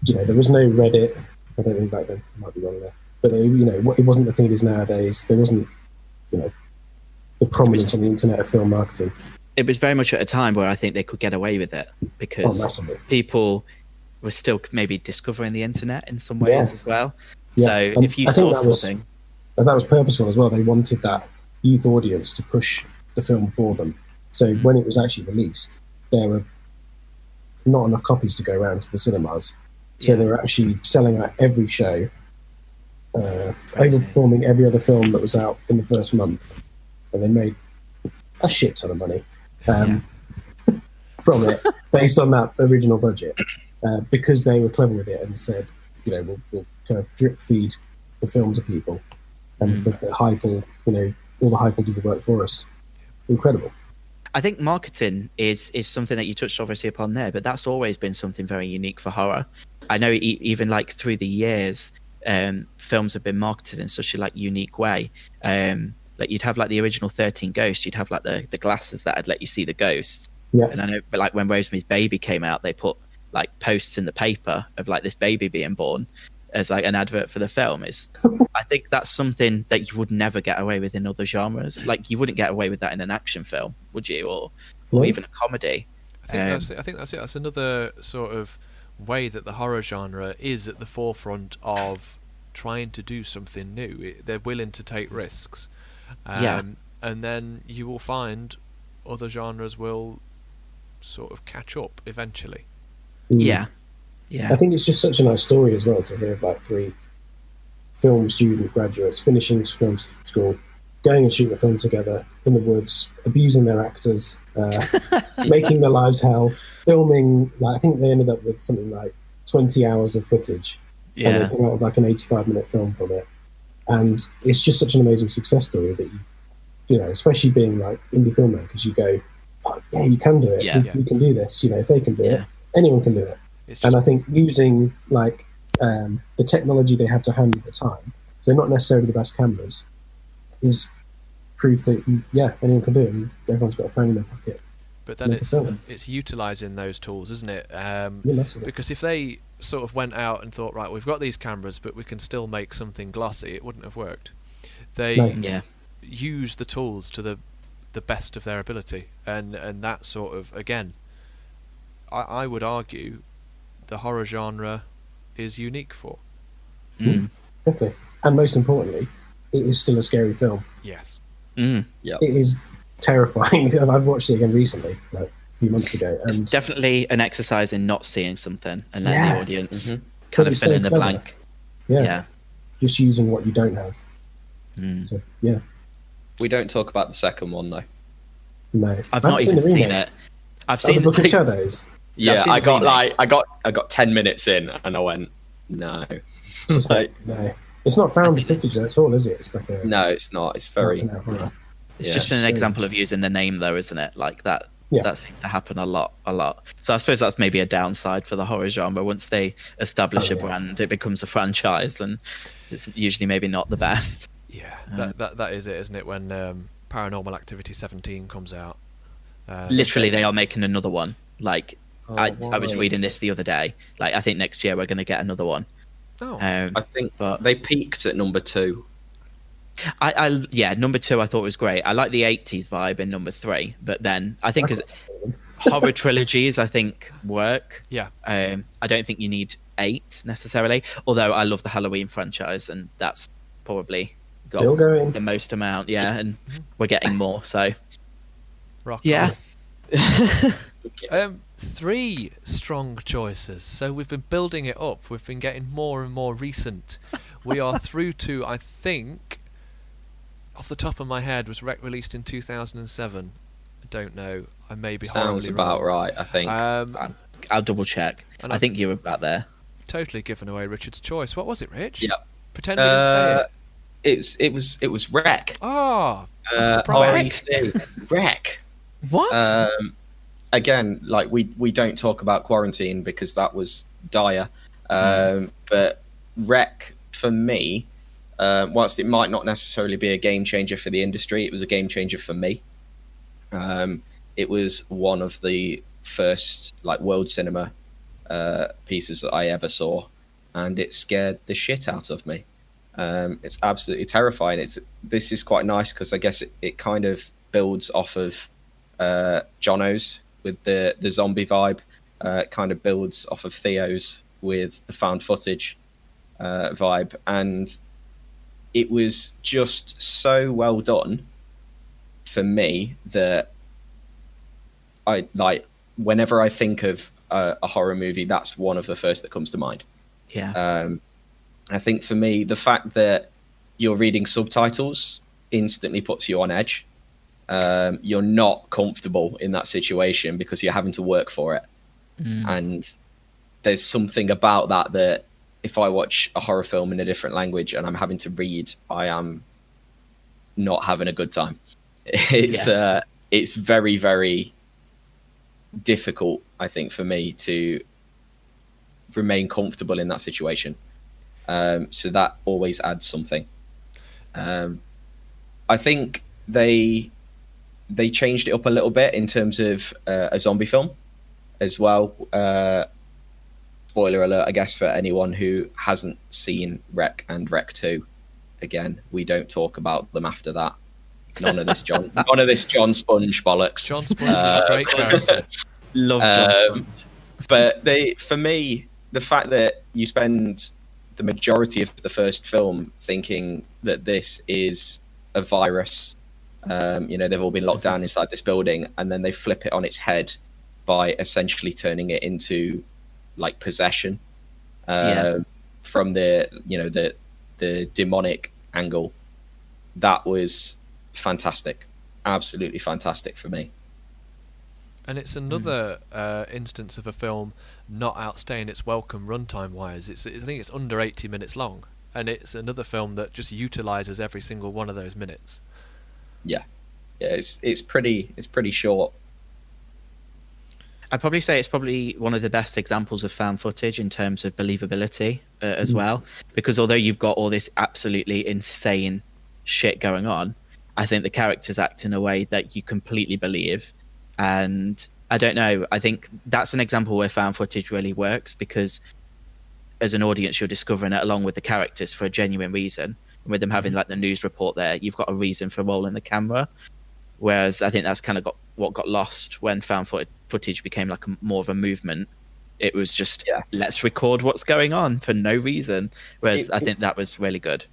there was no Reddit. I don't think back then. I might be wrong there. But, it wasn't the thing it is nowadays. There wasn't, the prominence on the internet of film marketing. It was very much at a time where I think they could get away with it because people were still maybe discovering the internet in some ways as well. Yeah. So if you saw something... That was purposeful as well. They wanted that youth audience to push the film for them. So when it was actually released, there were not enough copies to go around to the cinemas. So they were actually selling out every show, overperforming every other film that was out in the first month. And they made a shit ton of money from it, based on that original budget, because they were clever with it and said, we'll kind of drip feed the film to people. and the hype will, all the hype will do the work for us. Incredible. I think marketing is something that you touched obviously upon there, but that's always been something very unique for horror. I know even like through the years, films have been marketed in such a like unique way. Like you'd have like the original 13 Ghosts, you'd have like the glasses that would let you see the ghosts. Yeah. And I know, but like when Rosemary's Baby came out, they put like posts in the paper of like this baby being born as like an advert for the film. I think that's something that you would never get away with in other genres. Like you wouldn't get away with that in an action film, would you? Or even a comedy. I think that's it. That's another sort of way that the horror genre is at the forefront of trying to do something new. They're willing to take risks. And then you will find other genres will sort of catch up eventually. Yeah. I think it's just such a nice story as well to hear of like 3 film student graduates finishing film school, going and shooting a film together in the woods, abusing their actors, making their lives hell, filming. Like, I think they ended up with something like 20 hours of footage. And they came out with like an 85-minute film from it. And it's just such an amazing success story that especially being like indie filmmakers, you go, oh, yeah, you can do it. You can do this. If they can do it, anyone can do it. And I think using like the technology they had to hand at the time, so they're not necessarily the best cameras, is proof that anyone can do it. I mean, everyone's got a phone in their pocket. But then it's utilising those tools, isn't it? Because if they sort of went out and thought, right, we've got these cameras, but we can still make something glossy, it wouldn't have worked. They use the tools to the best of their ability, and that sort of, again, I would argue the horror genre is unique for. Definitely. And most importantly, it is still a scary film. Yes. It is terrifying. I've watched it again recently, like a few months ago. And it's definitely an exercise in not seeing something and letting the audience kind of fill in the blank. Yeah. Just using what you don't have. So, We don't talk about the second one though. No. I've not even seen it. I've seen the Book of Shadows. Yeah, I got 10 minutes in and I went, no. No. It's not found footage at all, is it? It's like no, it's not. It's very. It's just an example of using the name, though, isn't it? Like that. That seems to happen a lot. So I suppose that's maybe a downside for the horror genre. Once they establish a brand, it becomes a franchise, and it's usually maybe not the best. Yeah, that is it, isn't it? When Paranormal Activity 17 comes out, literally they are making another one. Like I was reading this the other day. Like I think next year we're going to get another one. I think they peaked at number 2. Number 2 I thought was great. I like the 80s vibe in number 3, but then I think as horror trilogies I think work. I don't think you need 8 necessarily, although I love the Halloween franchise and that's probably got the most amount, and we're getting more, so rock on. 3 strong choices. So we've been building it up. We've been getting more and more recent. We are through to, I think, off the top of my head, was Wreck released in 2007? I don't know. I may be Sounds horribly about wrong. right, I think. I'll double check. I think you were about there. Totally given away Richard's choice. What was it, Rich? Yeah. Pretend we didn't say it. It was Wreck. Oh, surprise! Wreck. What? Again, like we don't talk about Quarantine because that was dire. But Wreck for me, whilst it might not necessarily be a game changer for the industry, it was a game changer for me. It was one of the first like world cinema pieces that I ever saw, and it scared the shit out of me. It's absolutely terrifying. This is quite nice because I guess it kind of builds off of Jonno's with the zombie vibe, kind of builds off of Theo's with the found footage vibe, and it was just so well done for me that I like whenever I think of a horror movie, that's one of the first that comes to mind. I think for me, the fact that you're reading subtitles instantly puts you on edge. You're not comfortable in that situation because you're having to work for it. And there's something about that if if I watch a horror film in a different language and I'm having to read, I am not having a good time. It's very, very difficult, I think, for me to remain comfortable in that situation. So that always adds something. I think they changed it up a little bit in terms of a zombie film as well. Spoiler alert, I guess, for anyone who hasn't seen Rec and Rec 2. Again, we don't talk about them after that. None of this John Sponge bollocks. John Sponge is a great character. Love John Sponge. But for me, the fact that you spend the majority of the first film thinking that this is a virus, they've all been locked down inside this building, and then they flip it on its head by essentially turning it into like possession from the demonic angle. That was fantastic, absolutely fantastic for me. And it's another instance of a film not outstaying its welcome runtime wise. I think it's under 80 minutes long, and it's another film that just utilises every single one of those minutes. Yeah, it's pretty short. I'd probably say it's probably one of the best examples of found footage in terms of believability as well, because although you've got all this absolutely insane shit going on, I think the characters act in a way that you completely believe. And I don't know, I think that's an example where found footage really works, because as an audience you're discovering it along with the characters for a genuine reason. And with them having like the news report there, you've got a reason for rolling the camera. Whereas I think that's kind of what got lost when found footage became like more of a movement. It was just, let's record what's going on for no reason. Whereas I think that was really good.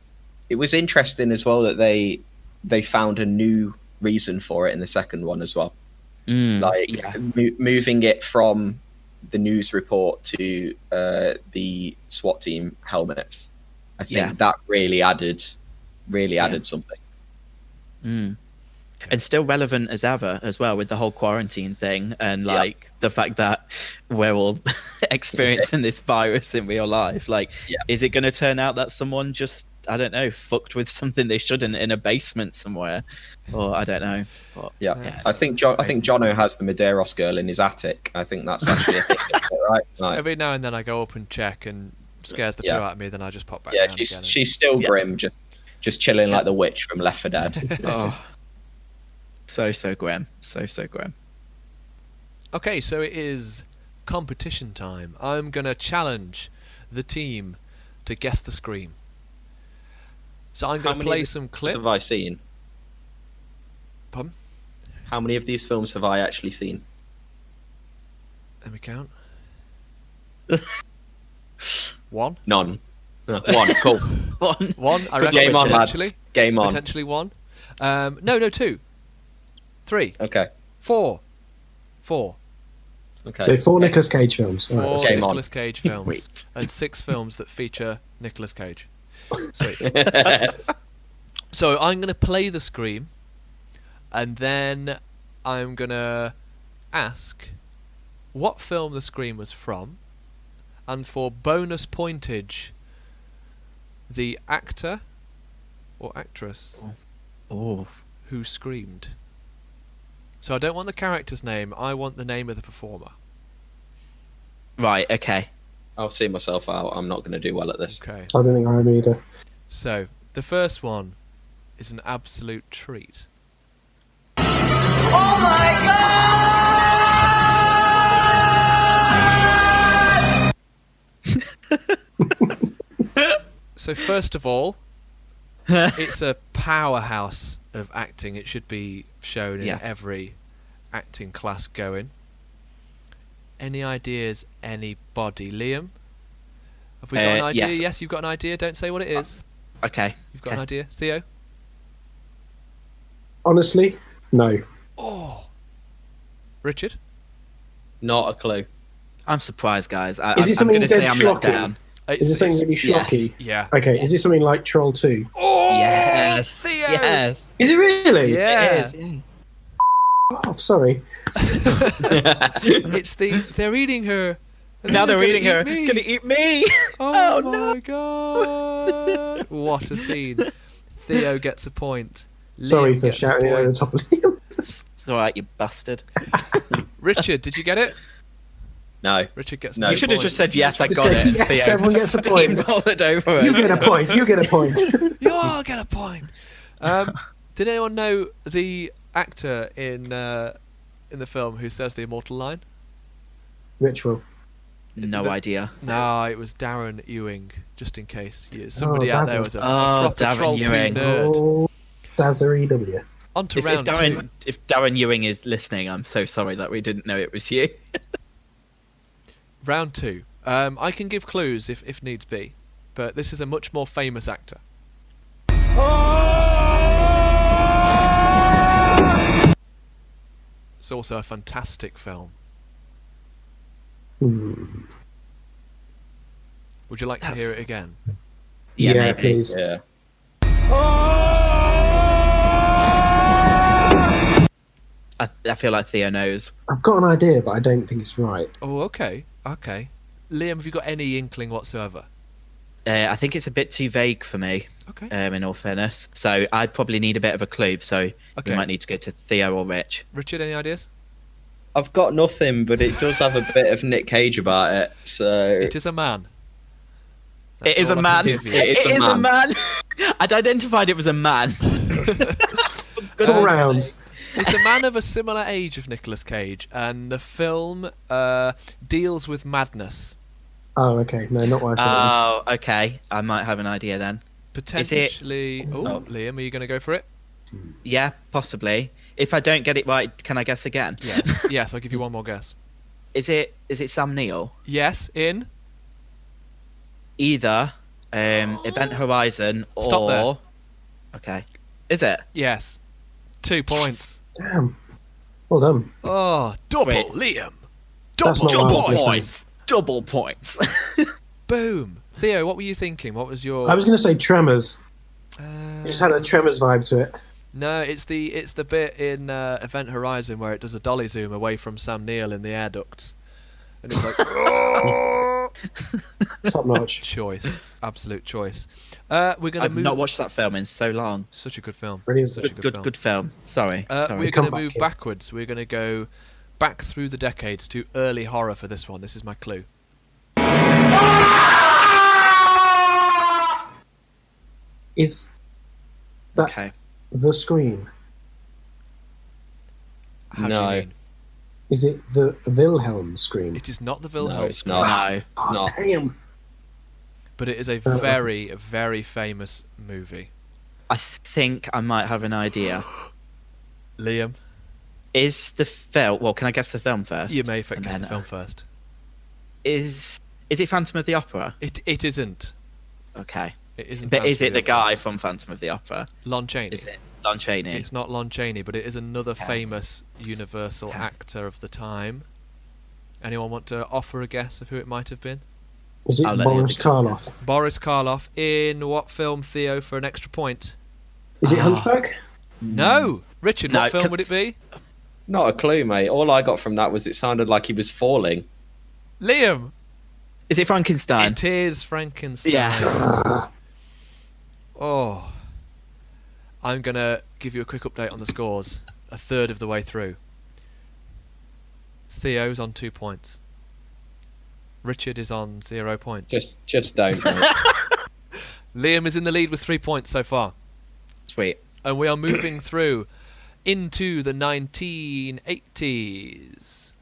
It was interesting as well that they found a new reason for it in the second one as well. Moving it from the news report to the SWAT team helmets. I think that really added something. And still relevant as ever as well, with the whole quarantine thing and like the fact that we're all experiencing this virus in real life. Like, is it going to turn out that someone just, I don't know, fucked with something they shouldn't in a basement somewhere, or I don't know. But, I think Jonno has the Medeiros girl in his attic. I think that's actually a thing, right? Like, every now and then I go up and check, and scares the poo out of me. Then I just pop back down again. She's still grim, just chilling like the witch from Left 4 Dead. So grim. So grim. Okay, so it is competition time. I'm going to challenge the team to guess the scream. So I'm going to play some clips. Have I seen? Pardon? How many of these films have I actually seen? Let me count. 1. None. 1. Cool. 1. I reckon Game on, potentially. lads. Game on. Potentially 1. No, 2. 3. Okay. 4. Okay. So 4 Nicolas Cage films. 4 Game on. Nicolas Cage films. And 6 films that feature Nicolas Cage. Sweet. So I'm going to play the scream, and then I'm going to ask what film the scream was from, and for bonus pointage, the actor or actress who screamed. So I don't want the character's name, I want the name of the performer. Right, okay. I'll see myself out. I'm not going to do well at this. Okay. I don't think I am either. So, the first one is an absolute treat. Oh my God! So first of all, it's a powerhouse of acting. It should be shown in every acting class going. Any ideas, anybody? Liam? Have we got an idea? Yes, you've got an idea. Don't say what it is. Okay. You've got an idea. Theo? Honestly, no. Oh. Richard? Not a clue. I'm surprised, guys. I'm Is it something going to say dead I'm let schlocky? down. Is it something really schlocky? Yeah. Okay, is it something like Troll 2? Oh, Yes. Theo! Yes. Is it really? Yeah. It is, yeah. Oh, sorry. It's they're eating her. and Now then they're eating her. me. Gonna eat me. Oh, Oh, my God. What a scene. Theo gets a point. Sorry Liam for gets a shouting over the point. top of Liam. It's all right, you bastard. Richard, did you get it? No. Richard gets No. no You should have just said, points. yes, I Just got say, it. And yes, Theo everyone gets a point. steamrolled over You us. get a point. You get a point. You all get a point. Did anyone know the actor in the film who says the immortal line? Ritual. No idea. No, it was Darren Ewing. Just in case somebody out there Dazzle. was a Oh, proper Darren Troll 2 Ewing. nerd. Oh, Dazzer EW. On to If round two. Darren Ewing is listening, I'm so sorry that we didn't know it was you. Round two. I can give clues if needs be, but this is a much more famous actor. It's also a fantastic film. Would you like to hear it again? Yeah, Yeah, maybe. please. Yeah. I feel like Theo knows. I've got an idea, but I don't think it's right. Oh, okay. Liam, have you got any inkling whatsoever? I think it's a bit too vague for me, Okay. in all fairness. So I'd probably need a bit of a clue. So Okay. we might need to go to Theo or Rich. Richard, any ideas? I've got nothing, but it does have a bit of Nick Cage about it. So It is a man. That's It is a all I man. can It give you. It's a is a man. man. I'd identified it was a man. It's all round. It's a man of a similar age of Nicolas Cage, and the film deals with madness. Oh, okay. No, not what I thought. Oh, okay. I might have an idea then. Potentially. Oh, Oh. Liam, are you going to go for it? Yeah, possibly. If I don't get it right, can I guess again? Yes. Yes, I'll give you one more guess. Is it Sam Neill? Yes, in. Either Event Horizon or... Stop there. Okay. Is it? Yes. 2 points. Damn. Well done. Oh, double, Sweet. Liam. That's Double, not double what I was points. Double points. Boom. Theo, what were you thinking? What was your? I was going to say Tremors. Uh, It just had a Tremors vibe to it. No, it's the bit in Event Horizon where it does a dolly zoom away from Sam Neill in the air ducts, and it's like Top notch. choice, absolute choice. We're gonna I've move. not watched that film in so long. Such a good film. Brilliant. Such a good, film. Good film. Sorry. Sorry. We're Come going to back move here. backwards. We're going to go back through the decades to early horror for this one. This is my clue. Is that Okay. The Scream? How No. do you mean? Is it the Wilhelm Scream? It is not the no, Wilhelm, it's not. No. It's Oh, not. damn. but it is a very, very famous movie. I think I might have an idea. Liam, Is the film... Well, can I guess the film first? you may And guess then, the film first. Is it Phantom of the Opera? It isn't. Okay. It isn't. But is Phantom it of the Opera. guy from Phantom of the Opera? Lon Chaney? Is it Lon Chaney? It's not Lon Chaney, but it is another Okay. famous Universal Okay. actor of the time. Anyone want to offer a guess of who it might have been? Is it I'll let Boris you think. Karloff? Boris Karloff in what film, Theo, for an extra point? Is it Ah. Hunchback? No! Richard, No, what film can- would it be? Not a clue, mate. All I got from that was it sounded like he was falling. Liam! Is it Frankenstein? It is Frankenstein. Yeah. Oh. I'm going to give you a quick update on the scores. A third of the way through. Theo's on 2 points. Richard is on 0 points. Just don't. Mate. Liam is in the lead with 3 points so far. Sweet. And we are moving through into the 1980s.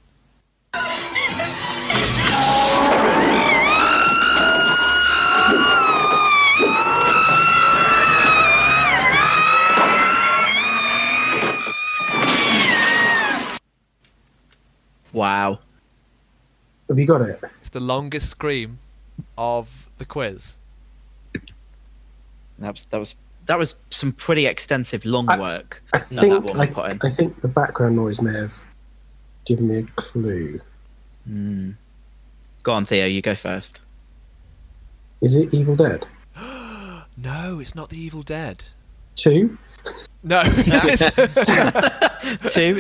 Wow. Have you got it? It's the longest scream of the quiz. That was some pretty extensive long work. I that think woman put in. I think the background noise may have given me a clue. Go on, Theo. You go first. Is it Evil Dead? No, it's not The Evil Dead. 2? No. 2,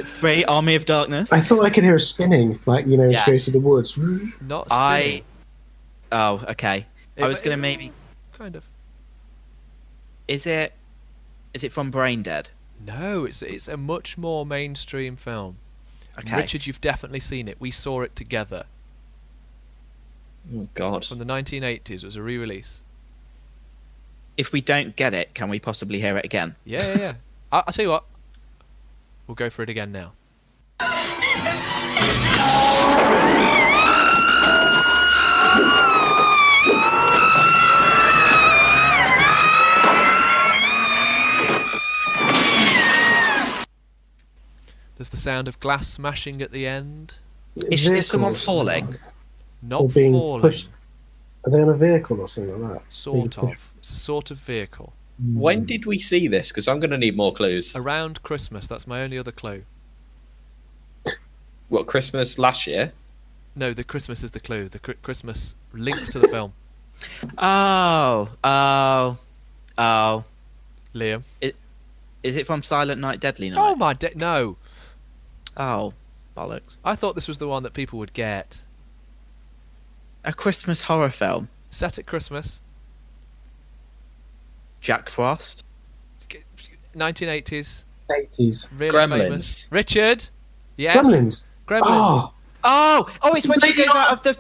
3. Army of Darkness. I thought I could hear a spinning, like, you know, Yeah. it goes through the woods. Not I. spinning. Oh, okay. I was gonna maybe. Kind of. Is it from Brain Dead? No, it's a much more mainstream film. Okay. Richard, you've definitely seen it. We saw it together. Oh God. From the 1980s. It was a re-release. If we don't get it, can we possibly hear it again? Yeah. I'll tell you what. We'll go for it again now. There's the sound of glass smashing at the end. Is someone falling? Not Or being falling. pushed. Are they on a vehicle or something like that? Sort of. It's a sort of vehicle. When did we see this? Because I'm going to need more clues. Around Christmas. That's my only other clue. What, Christmas last year? No, the Christmas is the clue. The Christmas links to the film. Oh. Liam. Is it from Silent Night, Deadly Night? Oh my no. Oh, bollocks. I thought this was the one that people would get. A Christmas horror film. Set at Christmas. Jack Frost. 1980s. 80s. Really Gremlins. famous. Richard. Yes. Gremlins. Gremlins. Oh, It's when she goes out of the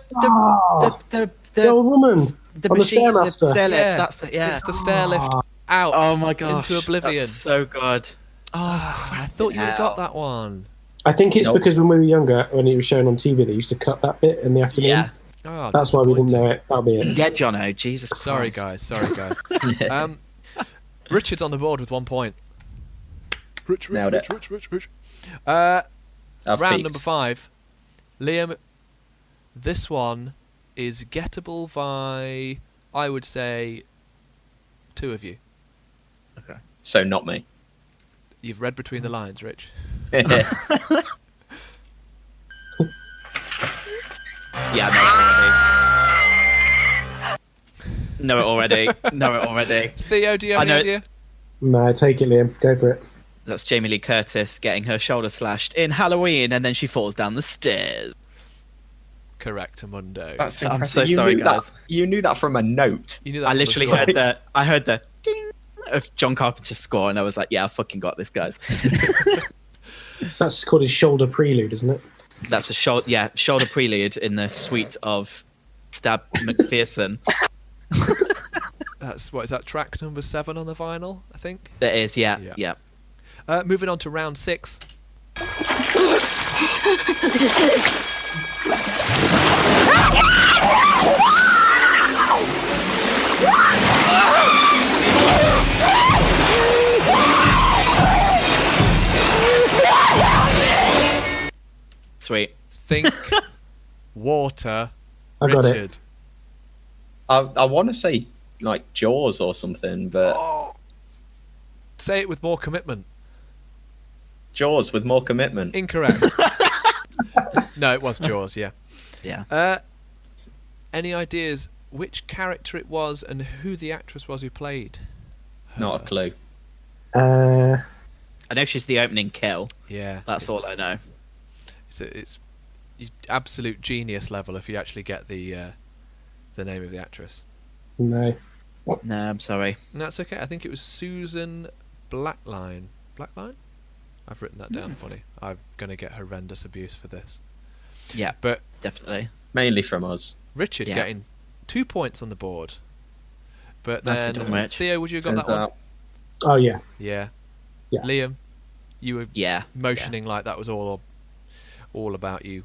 the old woman the on machine, the the Stairmaster. stair lift. Yeah. That's it. Yeah. It's the stair lift out. Oh my gosh. Into oblivion. That's so good. I thought you would have got that one. I think it's Nope. because when we were younger, when it was shown on TV, they used to cut that bit in the afternoon. Yeah. Oh, That's why we didn't know disappointing. it. That'll be it. Yeah, Jonno. Jesus Sorry, Christ. guys. Richard's on the board with 1 point. Rich. Nailed it. Round I've peaked. number 5. Liam, this one is gettable by, I would say, 2 of you. So not me. You've read between the lines, Rich. Yeah, know it already. Know it already. Theo, do you have I any know- idea? No, take it, Liam. Go for it. That's Jamie Lee Curtis getting her shoulder slashed in Halloween, and then she falls down the stairs. Correct, Amundo. That's I'm impressive. so You sorry, knew guys. That, you knew that from a note. You knew that I from the literally score. heard the ding of John Carpenter's score, and I was like, "Yeah, I fucking got this, guys." That's called his shoulder prelude, isn't it? That's a shoulder prelude in the suite of Stab McPherson. That's, what is that, track number 7 on the vinyl, I think? There is, yeah. Moving on to round 6. Sweet. Think water. I got it. Richard. I want to say like Jaws or something, but Say it with more commitment. Jaws with more commitment. Incorrect. No, it was Jaws, yeah. Yeah. Any ideas which character it was and who the actress was who played? Not a clue. I know she's the opening kill. Yeah. That's all I know. It's absolute genius level if you actually get the name of the actress. No. No, I'm sorry. And that's okay. I think it was Susan Blackline. Blackline? I've written that down funny. I'm going to get horrendous abuse for this. Yeah, But definitely. Mainly from us. Richard Yeah. getting 2 points on the board. But Nicely then, done, Rich. Theo, would you have got Turns that one? out. Oh, yeah. Yeah. Yeah. Liam, you were Yeah. motioning like that was all about you.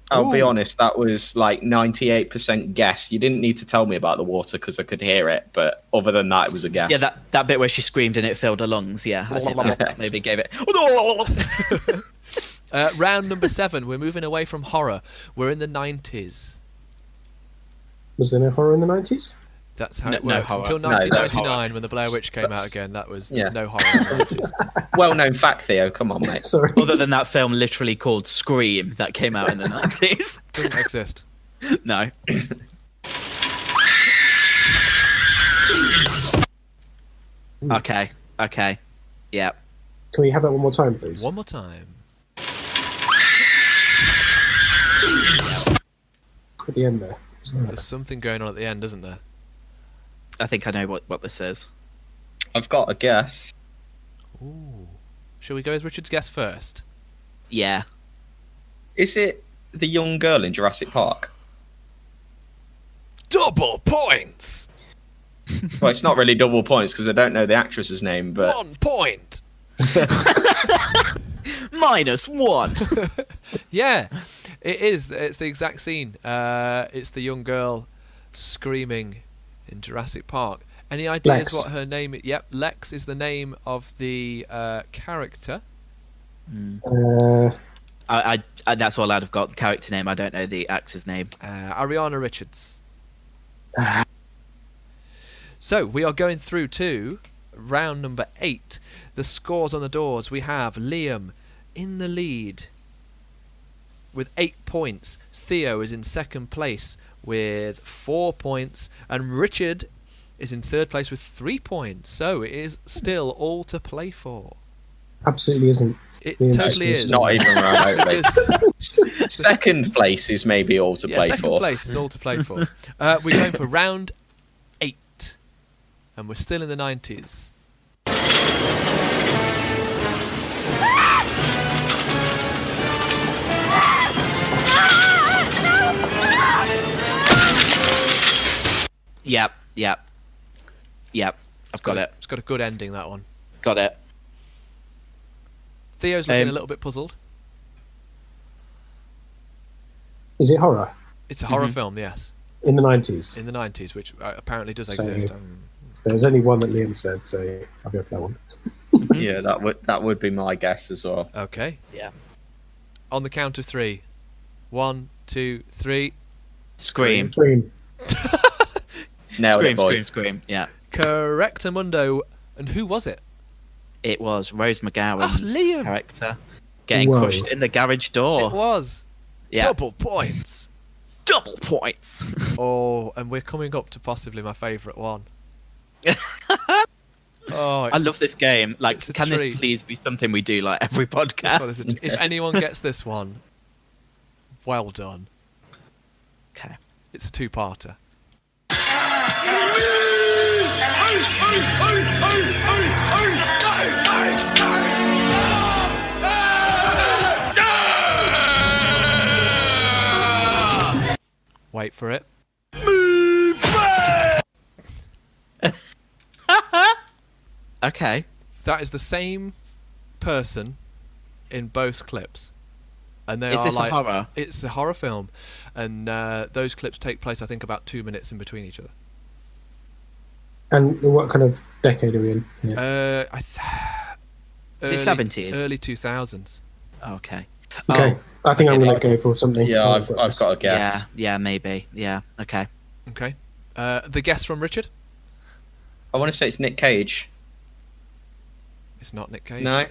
I'll be Ooh. honest, that was like 98% guess. You didn't need to tell me about the water because I could hear it, but other than that, it was a guess. Yeah, that bit where she screamed and it filled her lungs. Yeah, I think that maybe gave it. Round number 7. We're moving away from horror. We're in the 90s. Was there no horror in the 90s? That's how No- it no works. horror. Until No, that's 1999, when the Blair Witch came out That's- again, that was yeah. no horror in the 90s. Well-known fact, Theo. Come on, mate. Sorry. Other than that film literally called Scream that came out in the 90s. Doesn't exist. No. Okay. Yeah. Can we have that one more time, please? One more time. At the end there. Isn't there? There's something going on at the end, isn't there? I think I know what this is. I've got a guess. Ooh. Shall we go with Richard's guess first? Yeah. Is it the young girl in Jurassic Park? Double points! Well, it's not really double points because I don't know the actress's name, but 1 point! -1. Yeah, it is. It's the exact scene. It's the young girl screaming in Jurassic Park. Any ideas Lex. what her name is? Yep, Lex is the name of the character. I that's all I'd have got, the character name. I don't know the actor's name. Ariana Richards. So we are going through to round number 8. The scores on the doors. We have Liam in the lead with 8 points. Theo is in second place with 4 points, and Richard is in third place with 3 points. So it is still all to play for. Absolutely isn't. It Yeah, totally it's is. not even remotely. Because Second place is maybe all to play second for. place is all to play for. We're going for round 8, and we're still in the 90s. Yep. I've got it. It's got a good ending, that one. Got it. Theo's looking a little bit puzzled. Is it horror It's a horror film, yes, in the 90s? in the 90s, which apparently does So- exist. There's only one that Liam said, so I'll go for that one. Yeah, that would be my guess as well. Okay. Yeah. On the count of 3. 1, 2, 3. Scream. Scream. Nailed it, boys. Scream. Yeah. Correctamundo. And who was it? It was Rose McGowan's Liam. character getting Whoa. crushed in the garage door. It was. Yeah. Double points. Double points. Oh, and we're coming up to possibly my favourite one. Oh, I love this game. Like, it's a can treat. this please be something we do like every podcast? If anyone gets this one, well done. Okay. It's a 2-parter. Wait for it. Okay. That is the same person in both clips, and they Is are this like a horror? it's a horror film, and those clips take place, I think, about 2 minutes in between each other. And what kind of decade are we in? Yeah. Is it 70s? Early 2000s. Okay. Okay. I think I'm going to go for something. Yeah, I've got a guess. Yeah, maybe. Yeah. Okay. Okay. The guess from Richard? I want to say it's Nick Cage. It's not Nick Cage. No,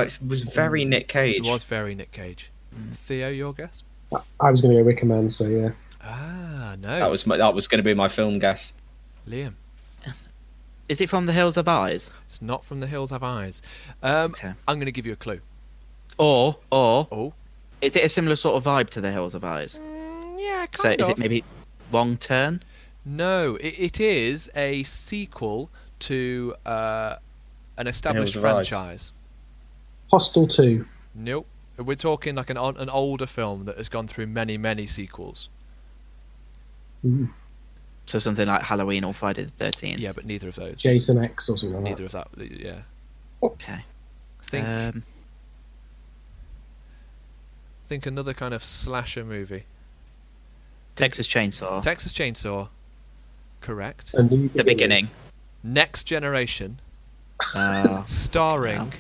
it was very Nick Cage. It was very Nick Cage. Theo, your guess? I was going to go Wicker Man, so yeah. Ah, no. That was going to be my film guess. Liam. Is it from The Hills of Eyes? It's not from The Hills Have Eyes. Okay. I'm going to give you a clue. Or Oh. is it a similar sort of vibe to The Hills of Eyes? Yeah, So is it maybe Wrong Turn? No, it is a sequel to an established Hills of Eyes. franchise. Hostel 2. Nope. We're talking like an older film that has gone through many, many sequels. Mm. So something like Halloween or Friday the 13th? Yeah, but neither of those. Jason X or something like Neither of that. Yeah. Okay. Think another kind of slasher movie. Texas Chainsaw. Texas Chainsaw. Correct. that. And The Beginning. Next Generation. Uh, Starring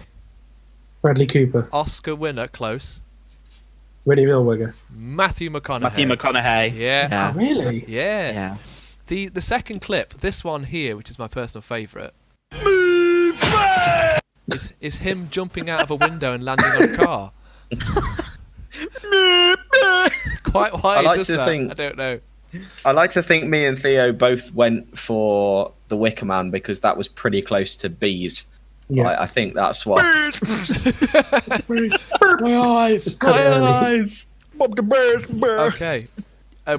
Bradley Cooper. Oscar winner, close, Rennie Zellweger. Matthew McConaughey. Matthew McConaughey. Yeah. Oh, really? Yeah. Yeah. The second clip, this one here, which is my personal favourite, is him jumping out of a window and landing on a car. Quite why I he like does to that, think- I don't know. I like to think me and Theo both went for The Wicker Man because that was pretty close to Bees. Yeah. I think that's what. My eyes. Bob the Bears. Okay,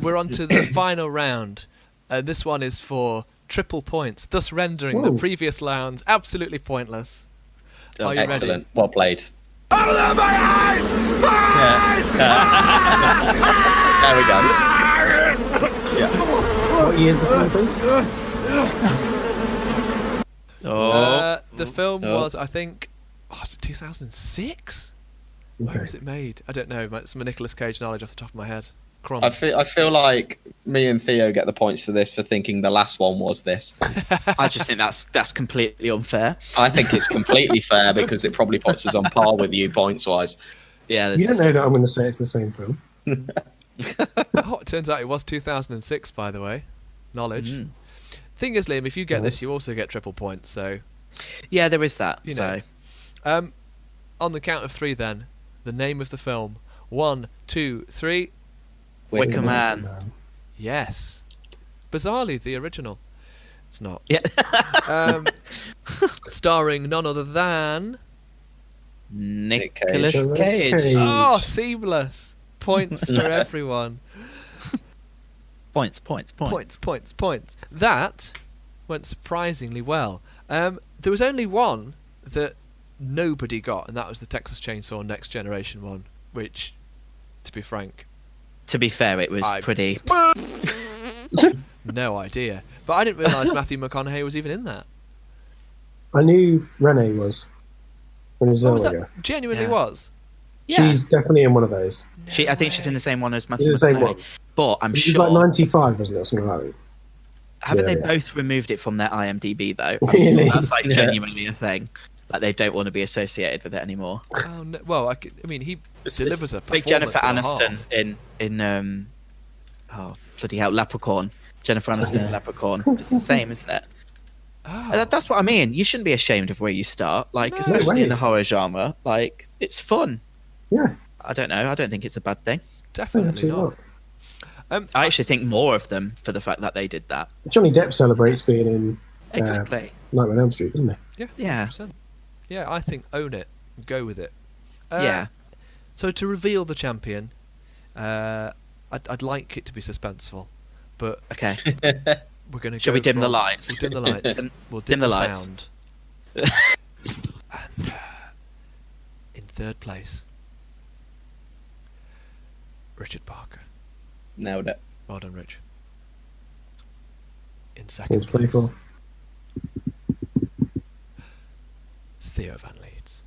we're on to the final round. This one is for triple points, thus rendering the Whoa. previous rounds absolutely pointless. Are you ready? Excellent. Well played. Yeah. There we go. What year's the film, please? The film was, I think, was it 2006? Where Okay. was it made? I don't know. It's my Nicolas Cage knowledge off the top of my head. Crumbs. I feel like me and Theo get the points for this for thinking the last one was this. I just think that's completely unfair. I think it's completely fair because it probably puts us on par with you points wise. Yeah, You don't know that I'm going to say it's the same film. Oh, it turns out it was 2006, by the way. Knowledge. Thing is, Liam, if you get this, you also get triple points. So, Yeah, there is that. You So know. On the count of three, then, the name of the film. 1, 2, 3. Wicker Man. Yes. Bizarrely, the original. It's not. Yeah. Starring none other than. Nicolas Nicolas Cage. Cage. Oh, seamless. Points for everyone. Points. Points. That went surprisingly well. There was only one that nobody got, and that was the Texas Chainsaw Next Generation one, which, to be frank, To be fair, it was pretty. no idea. But I didn't realise Matthew McConaughey was even in that. I knew Renee was. When he was What was Zellweger. that? Genuinely Yeah. was. Yeah. She's definitely in one of those. I think she's in the same one as Matthew It's the same McConaughey. one. But I'm She's sure. like 95, wasn't it? Or something like that. Haven't Yeah, they yeah. both removed it from their IMDb though? Really? That's like Yeah. genuinely a thing. Like they don't want to be associated with it anymore. Oh, no. Well, I mean, he delivers a It's like performance Jennifer and a Aniston half. in oh bloody hell, Leprechaun. Jennifer Aniston in Leprechaun. It's the same, isn't it? Oh. That's what I mean. You shouldn't be ashamed of where you start. Like, No especially way. in the horror genre. Like, it's fun. Yeah. I don't know. I don't think it's a bad thing. Definitely Absolutely not. I actually think more of them for the fact that they did that. Johnny Depp celebrates being in Exactly. Nightmare on Elm Street, doesn't he? Yeah. 100%. Yeah, I think own it. Go with it. Yeah. So to reveal the champion, I'd like it to be suspenseful, but Okay. we're going to. Shall we dim the lights? We'll dim the lights. We'll dim the the lights. sound. And in third place, Richard Parker. Nailed it. Well done, Rich. In Who's second playing place, for? Theo Van Leeds.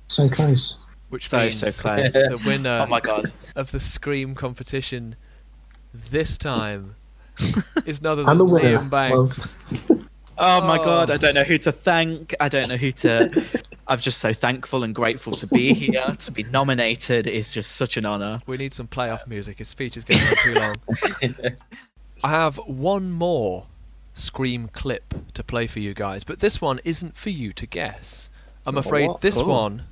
So close. Which So means close. the winner Oh my god. of the Scream competition this time is none other And than the winner Liam Banks. Oh my Oh. god, I don't know who to thank. I don't know who to. I'm just so thankful and grateful to be here. To be nominated is just such an honour. We need some playoff music. His speech is getting on too long. I have one more Scream clip to play for you guys, but this one isn't for you to guess. I'm afraid what? this Oh. one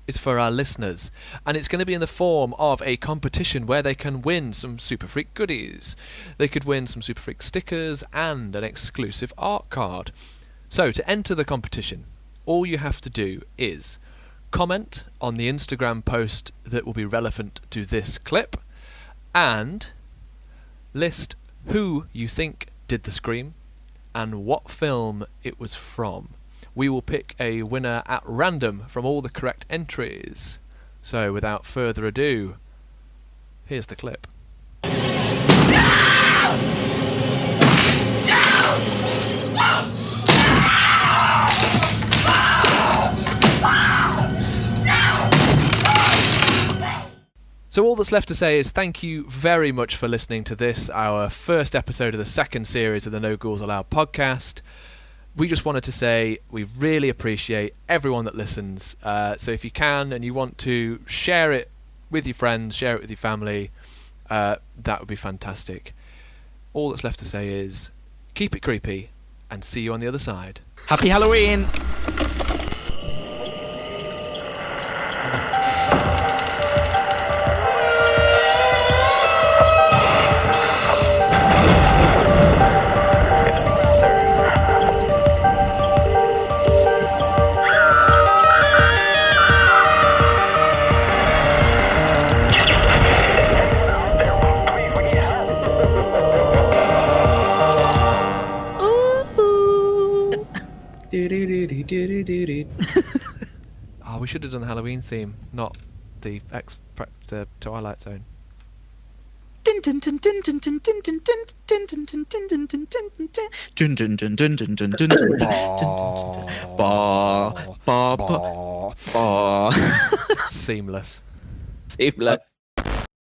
is for our listeners, and it's going to be in the form of a competition where they can win some Super Freak goodies. They could win some Super Freak stickers and an exclusive art card. So to enter the competition, all you have to do is comment on the Instagram post that will be relevant to this clip and list who you think did the Scream and what film it was from. We will pick a winner at random from all the correct entries. So without further ado, here's the clip. So all that's left to say is thank you very much for listening to this, our first episode of the second series of the No Ghouls Allowed podcast. We just wanted to say we really appreciate everyone that listens. So if you can and you want to share it with your friends, share it with your family, that would be fantastic. All that's left to say is keep it creepy and see you on the other side. Happy Halloween! Do do do do do do do. we should have done the Halloween theme, not the the Twilight Zone. Seamless. Seamless.